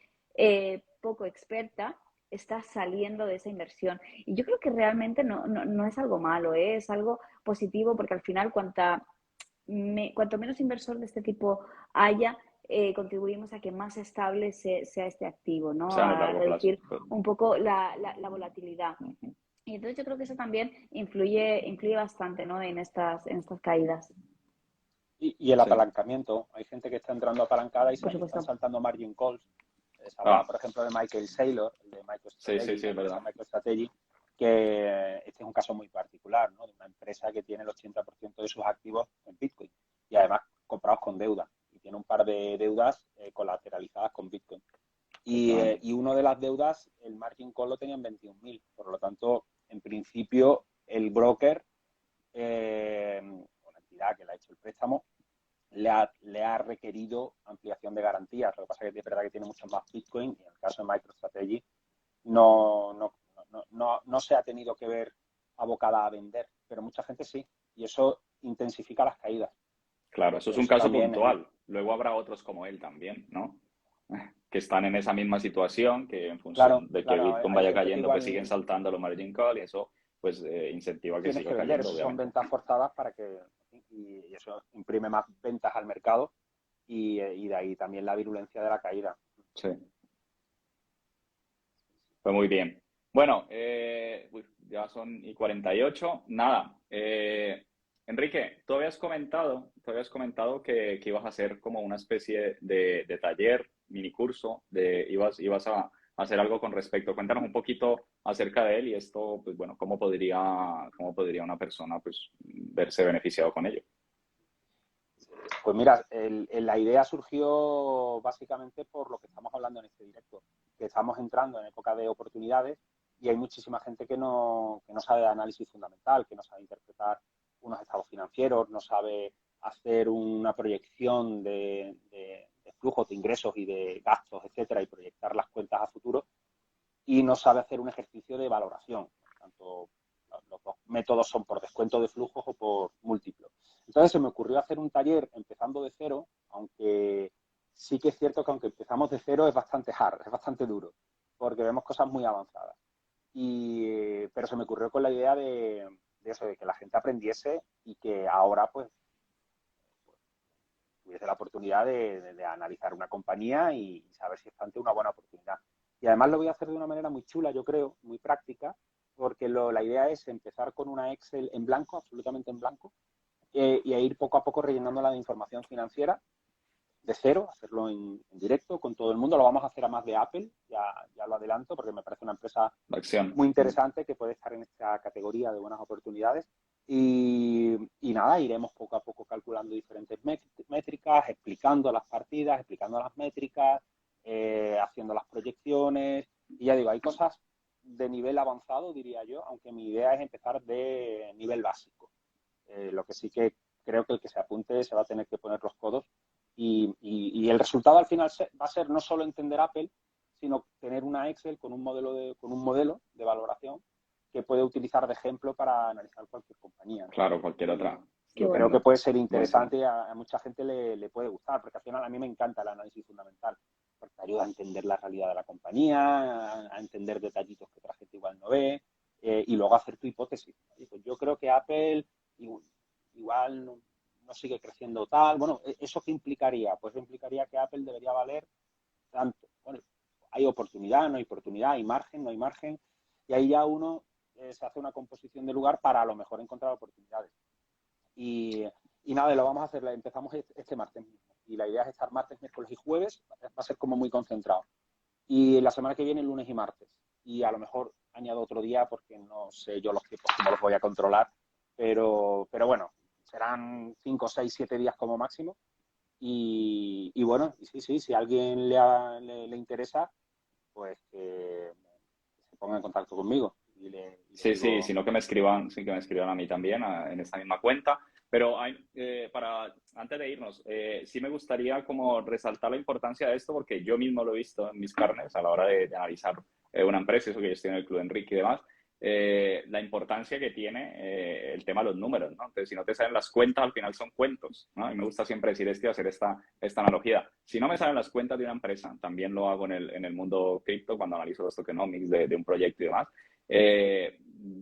poco experta está saliendo de esa inversión. Y yo creo que realmente no es algo malo, ¿eh? Es algo positivo porque al final cuanto menos inversor de este tipo haya, contribuimos a que más estable sea este activo, O ¿no? sea, en el A largo plazo. reducir un poco la volatilidad. Ujú. Y entonces yo creo que eso también influye bastante, ¿no? En estas caídas, Y el Sí. apalancamiento. Hay gente que está entrando apalancada por y están supuesto. saltando margin calls. Se hablaba, Ah, por ejemplo, de Michael Saylor, el de sí, sí, MicroStrategy, sí, la es empresa verdad. MicroStrategy, que este es un caso muy particular, ¿no? De una empresa que tiene el 80% de sus activos en Bitcoin y además comprados con deuda. Y tiene un par de deudas colateralizadas con Bitcoin. Efectivamente. Y una de las deudas, el margin call lo tenía en 21.000. Por lo tanto, en principio, el broker o la entidad que le ha hecho el préstamo le ha requerido ampliación de garantías. Lo que pasa es que es verdad que tiene muchos más Bitcoin y en el caso de MicroStrategy no se ha tenido que ver abocada a vender, pero mucha gente sí, y eso intensifica las caídas. Claro, eso es Entonces un eso caso también es... puntual. Luego habrá otros como él también, ¿no? Que están en esa misma situación, que en Claro, función de que claro, Bitcoin hay vaya gente que cayendo, pues siguen igual saltando los margin call y eso pues incentiva que tienes siga que vender, cayendo, eso son obviamente. ventas forzadas para que y eso imprime más ventas al mercado y de ahí también la virulencia de la caída. Sí, pues muy bien. Bueno, ya son y 48. Nada, Enrique, tú habías comentado que ibas a hacer como una especie de taller, mini curso, ibas a hacer algo con respecto. Cuéntanos un poquito acerca de él y esto, pues bueno, cómo podría una persona pues verse beneficiado con ello. Pues mira, la idea surgió básicamente por lo que estamos hablando en este directo. que estamos entrando en época de oportunidades y hay muchísima gente que no sabe de análisis fundamental, que no sabe interpretar unos estados financieros, no sabe hacer una proyección de flujos de ingresos y de gastos, etcétera, y proyectar las cuentas a futuro, y no sabe hacer un ejercicio de valoración. Tanto los dos métodos son por descuento de flujos o por múltiplo. Entonces se me ocurrió hacer un taller empezando de cero, aunque sí que es cierto que aunque empezamos de cero es bastante hard, es bastante duro, porque vemos cosas muy avanzadas. Pero se me ocurrió con la idea de eso, de que la gente aprendiese y que ahora pues tuviese la oportunidad de analizar una compañía y saber si está ante una buena oportunidad. Y además lo voy a hacer de una manera muy chula, yo creo, muy práctica, porque la idea es empezar con una Excel en blanco, absolutamente en blanco, y a ir poco a poco rellenándola de información financiera de cero, hacerlo en directo con todo el mundo. Lo vamos a hacer a más de Apple, ya lo adelanto, porque me parece una empresa muy interesante que puede estar en esta categoría de buenas oportunidades. Y nada, iremos poco a poco calculando diferentes métricas, explicando las partidas, explicando las métricas, haciendo las proyecciones. Y ya digo, hay cosas de nivel avanzado, diría yo, aunque mi idea es empezar de nivel básico. Lo que sí que creo que el que se apunte se va a tener que poner los codos y el resultado al final va a ser no solo entender Apple, sino tener una Excel con un modelo de valoración que puede utilizar de ejemplo para analizar cualquier compañía, ¿no? Claro, cualquier otra. Creo que puede ser interesante y a mucha gente le puede gustar, porque al final a mí me encanta el análisis fundamental, porque te ayuda a entender la realidad de la compañía, a entender detallitos que otra gente igual no ve, y luego hacer tu hipótesis. Pues yo creo que Apple igual no sigue creciendo tal. Bueno, ¿eso qué implicaría? Pues implicaría que Apple debería valer tanto. Bueno, hay oportunidad, no hay oportunidad, hay margen, no hay margen, y ahí ya uno se hace una composición de lugar para a lo mejor encontrar oportunidades. Y nada, lo vamos a hacer, empezamos este martes mismo. Y la idea es estar martes, miércoles y jueves, va a ser como muy concentrado. Y la semana que viene, lunes y martes. Y a lo mejor añado otro día porque no sé yo los tiempos cómo los voy a controlar. Pero bueno, serán 5, 6, 7 días como máximo. Y bueno, sí, si a alguien le interesa, pues que se ponga en contacto conmigo. Sí, sino que me escriban, sí, que me escriban a mí también en esta misma cuenta. Pero antes de irnos, sí me gustaría como resaltar la importancia de esto porque yo mismo lo he visto en mis carnes a la hora de analizar una empresa, eso que yo estoy en el Club Enrique y demás, la importancia que tiene el tema de los números, ¿no? Entonces, si no te salen las cuentas, al final son cuentos, ¿no? Y me gusta siempre decir esto y hacer esta analogía. Si no me salen las cuentas de una empresa, también lo hago en el mundo cripto cuando analizo los tokenomics de un proyecto y demás,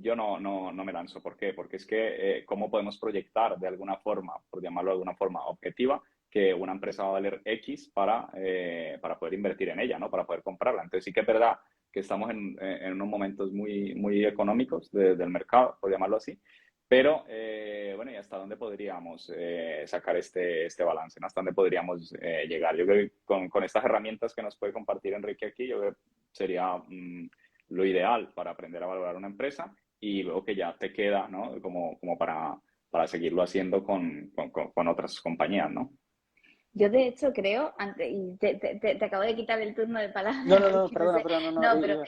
yo no me lanzo. ¿Por qué? Porque es que cómo podemos proyectar de alguna forma, por llamarlo de alguna forma objetiva, que una empresa va a valer X para poder invertir en ella, ¿no? Para poder comprarla. Entonces sí que es verdad que estamos en unos momentos muy, muy económicos del mercado, por llamarlo así. Pero, bueno, ¿y hasta dónde podríamos sacar este balance, ¿no? ¿Hasta dónde podríamos llegar? Yo creo que con estas herramientas que nos puede compartir Enrique aquí, yo creo que sería lo ideal para aprender a valorar una empresa y luego que ya te queda, ¿no? Como para seguirlo haciendo con otras compañías, ¿no? Yo de hecho creo, y te acabo de quitar el turno de palabra. No, perdona, No, pero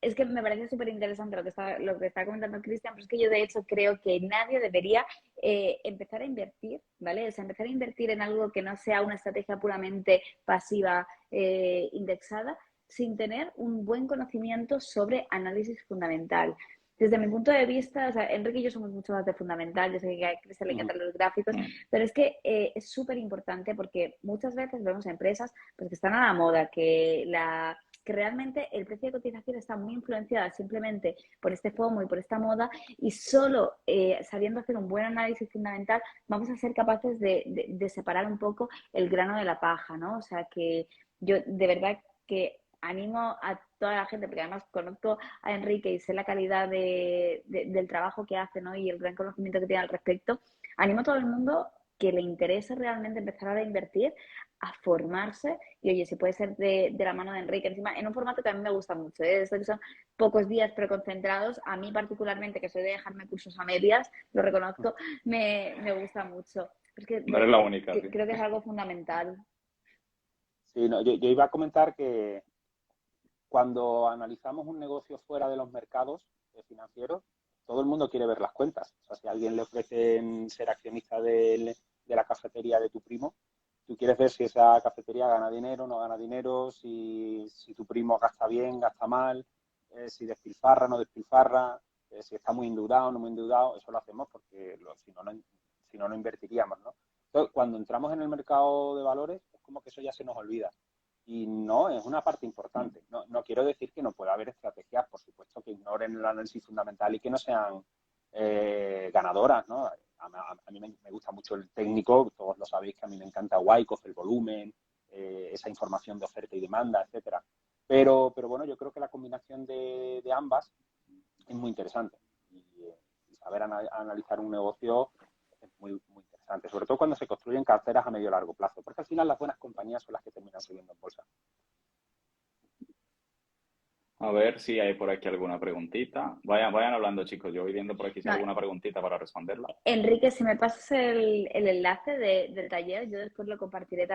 es que me parece súper interesante lo que está comentando Cristian, pero es que yo de hecho creo que nadie debería empezar a invertir, ¿vale? O sea, empezar a invertir en algo que no sea una estrategia puramente pasiva indexada, sin tener un buen conocimiento sobre análisis fundamental. Desde mi punto de vista, o sea, Enrique y yo somos mucho más de fundamental, yo sé que a Cristian le encantan los gráficos, pero es que es súper importante porque muchas veces vemos empresas pues, que están a la moda, que realmente el precio de cotización está muy influenciado simplemente por este FOMO y por esta moda, y solo sabiendo hacer un buen análisis fundamental vamos a ser capaces de separar un poco el grano de la paja, ¿no? O sea que yo de verdad que animo a toda la gente, porque además conozco a Enrique y sé la calidad del trabajo que hace, ¿no? Y el gran conocimiento que tiene al respecto. Animo a todo el mundo que le interese realmente empezar a invertir, a formarse, y oye, si puede ser de la mano de Enrique, encima en un formato que a mí me gusta mucho, ¿eh? Esto que son pocos días pero concentrados, a mí particularmente, que soy de dejarme cursos a medias, lo reconozco, me gusta mucho. Es que no eres la única. Sí. Creo que es algo fundamental. Sí, no, yo iba a comentar que cuando analizamos un negocio fuera de los mercados financieros, todo el mundo quiere ver las cuentas. O sea, si a alguien le ofrecen ser accionista de la cafetería de tu primo, tú quieres ver si esa cafetería gana dinero, no gana dinero, si tu primo gasta bien, gasta mal, si despilfarra, no despilfarra, si está muy endeudado, no muy endeudado. Eso lo hacemos porque si no, no invertiríamos, ¿no? Entonces, cuando entramos en el mercado de valores, es como que eso ya se nos olvida. Y no, es una parte importante. No quiero decir que no pueda haber estrategias, por supuesto, que ignoren el análisis fundamental y que no sean ganadoras, ¿no? A mí me gusta mucho el técnico, todos lo sabéis que a mí me encanta Wyckoff, el volumen, esa información de oferta y demanda, etcétera. Pero bueno, yo creo que la combinación de ambas es muy interesante. Y saber analizar un negocio es muy, muy interesante, sobre todo cuando se construyen carteras a medio y largo plazo, porque al final las buenas compañías son las que terminan subiendo en bolsa. A ver si hay por aquí alguna preguntita. Vayan hablando, chicos. Yo voy viendo por aquí si hay No, alguna preguntita para responderla. Enrique, si me pasas el enlace del taller, yo después lo compartiré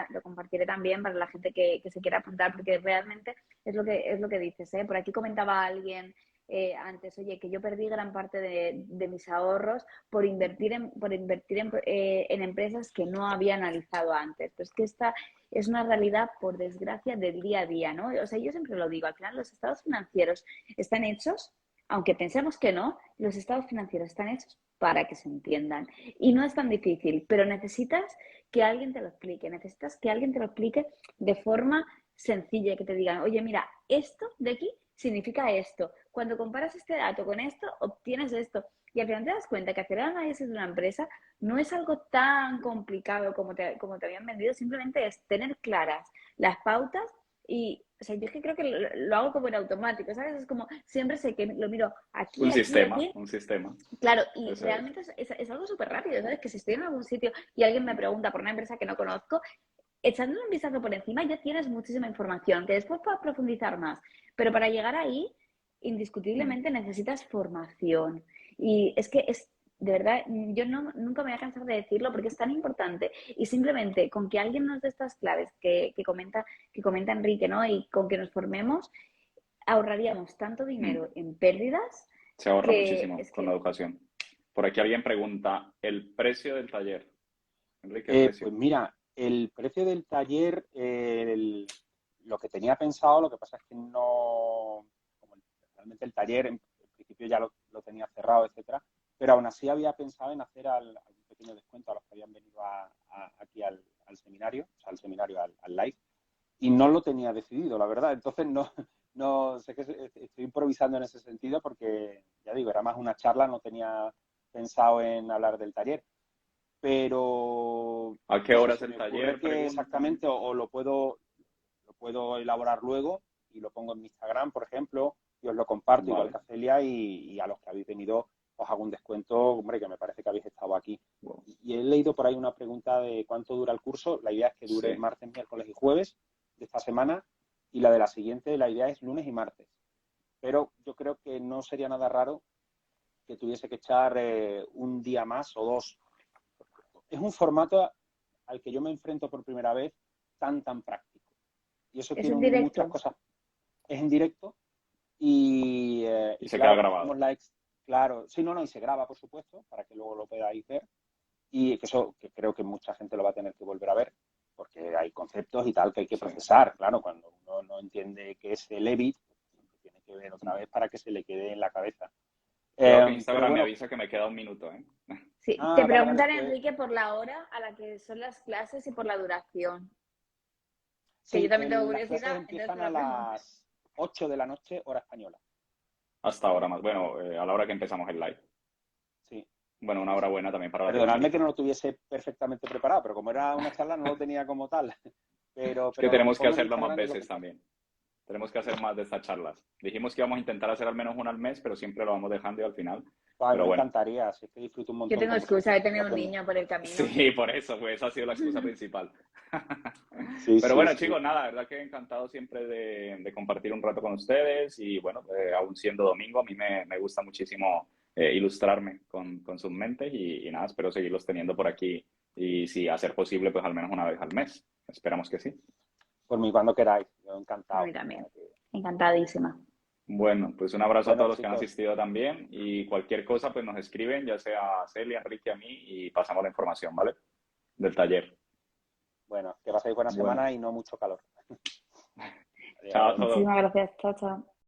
también para la gente que se quiera apuntar, porque realmente es lo que dices, ¿eh? Por aquí comentaba alguien antes, oye, que yo perdí gran parte de mis ahorros por invertir en empresas que no había analizado antes. Pero es que esta es una realidad, por desgracia, del día a día, ¿no? O sea, yo siempre lo digo, al final los estados financieros están hechos, aunque pensemos que no, los estados financieros están hechos para que se entiendan. Y no es tan difícil, pero necesitas que alguien te lo explique, de forma sencilla, que te digan, oye, mira, esto de aquí significa esto. Cuando comparas este dato con esto, obtienes esto. Y al final te das cuenta que hacer el análisis de una empresa no es algo tan complicado como te habían vendido, simplemente es tener claras las pautas y, o sea, yo es que creo que lo hago como en automático, ¿sabes? Es como, siempre sé que lo miro aquí, aquí, aquí. Un sistema. Claro, y Eso es. realmente es algo súper rápido, ¿sabes? Que si estoy en algún sitio y alguien me pregunta por una empresa que no conozco, echándole un vistazo por encima ya tienes muchísima información, que después puedas profundizar más. Pero para llegar ahí, indiscutiblemente necesitas formación. Y es que es, de verdad, yo nunca me voy a cansar de decirlo porque es tan importante. Y simplemente con que alguien nos dé estas claves que comenta Enrique, ¿no? Y con que nos formemos, ahorraríamos tanto dinero en pérdidas Se ahorra que muchísimo es con la que educación. Por aquí alguien pregunta, ¿el precio del taller? Enrique, el precio. Pues mira, el precio del taller, lo que tenía pensado, lo que pasa es que no, como realmente el taller en principio ya lo tenía cerrado, etcétera, pero aún así había pensado en hacer algún pequeño descuento a los que habían venido aquí al seminario, o sea, al seminario, al live, y no lo tenía decidido, la verdad. Entonces no sé que estoy improvisando en ese sentido porque, ya digo, era más una charla, no tenía pensado en hablar del taller. Pero ¿A qué no sé, horas se el me ocurre taller? que Preguntan. exactamente o lo puedo elaborar luego y lo pongo en mi Instagram, por ejemplo, y os lo comparto igual Vale. que a Celia y a los que habéis venido os hago un descuento, hombre, que me parece que habéis estado aquí. Wow. Y he leído por ahí una pregunta de cuánto dura el curso. La idea es que dure Sí. martes, miércoles y jueves de esta semana y la de la siguiente, la idea es lunes y martes. Pero yo creo que no sería nada raro que tuviese que echar un día más o dos. Es un formato al que yo me enfrento por primera vez tan práctico. Y eso es tiene en muchas directo. cosas. Es en directo y Y se queda claro, hacemos grabado. likes. Claro, sí, no, y se graba, por supuesto, para que luego lo podáis ver. Y que eso que creo que mucha gente lo va a tener que volver a ver, porque hay conceptos y tal que hay que Sí. procesar. Claro, cuando uno no entiende qué es el EBIT, pues tiene que ver otra vez para que se le quede en la cabeza. Cuidado que Pero Instagram me bueno, avisa que me queda un minuto, ¿eh? Sí, te vale, preguntan, pues Enrique, por la hora a la que son las clases y por la duración. Que yo sí, también tengo las clases curiosidad, entonces te empiezan a lo pregunto. las 8 de la noche, hora española. Hasta ahora más. Bueno, a la hora que empezamos el live. Sí, Bueno, una sí, hora sí. buena también para Perdonadme que Latinoamérica. no lo tuviese perfectamente preparado, pero como era una charla no lo tenía como tal. Es que Pero lo que tenemos que pongo en hacerlo más Instagram es lo que veces está. también. Tenemos que hacer más de estas charlas. Dijimos que íbamos a intentar hacer al menos una al mes, pero siempre lo vamos dejando y al final. Ay, Pero me bueno, encantaría, así es que disfruto un Yo montón tengo con excusa, vosotros he y tenido un aprendo. niño por el camino. sí, por eso, pues esa ha sido la excusa principal. Sí, Pero sí, bueno, sí. chicos, nada, la verdad que encantado siempre de compartir un rato con ustedes y bueno, aún siendo domingo, a mí me gusta muchísimo ilustrarme con sus mentes y nada, espero seguirlos teniendo por aquí y si a ser posible, pues al menos una vez al mes. Esperamos que sí. Por mí, cuando queráis, yo A encantado. mí O sea, también. Encantadísima. Bueno, pues un abrazo a Bueno, todos los que han chicos, asistido también y cualquier cosa pues nos escriben, ya sea a Celia, Enrique, a mí y pasamos la información, ¿vale? Del taller. bueno, que paséis buena Bueno, semana y no mucho calor. chao a Adiós. todos. Muchísimas gracias. Chao, chao.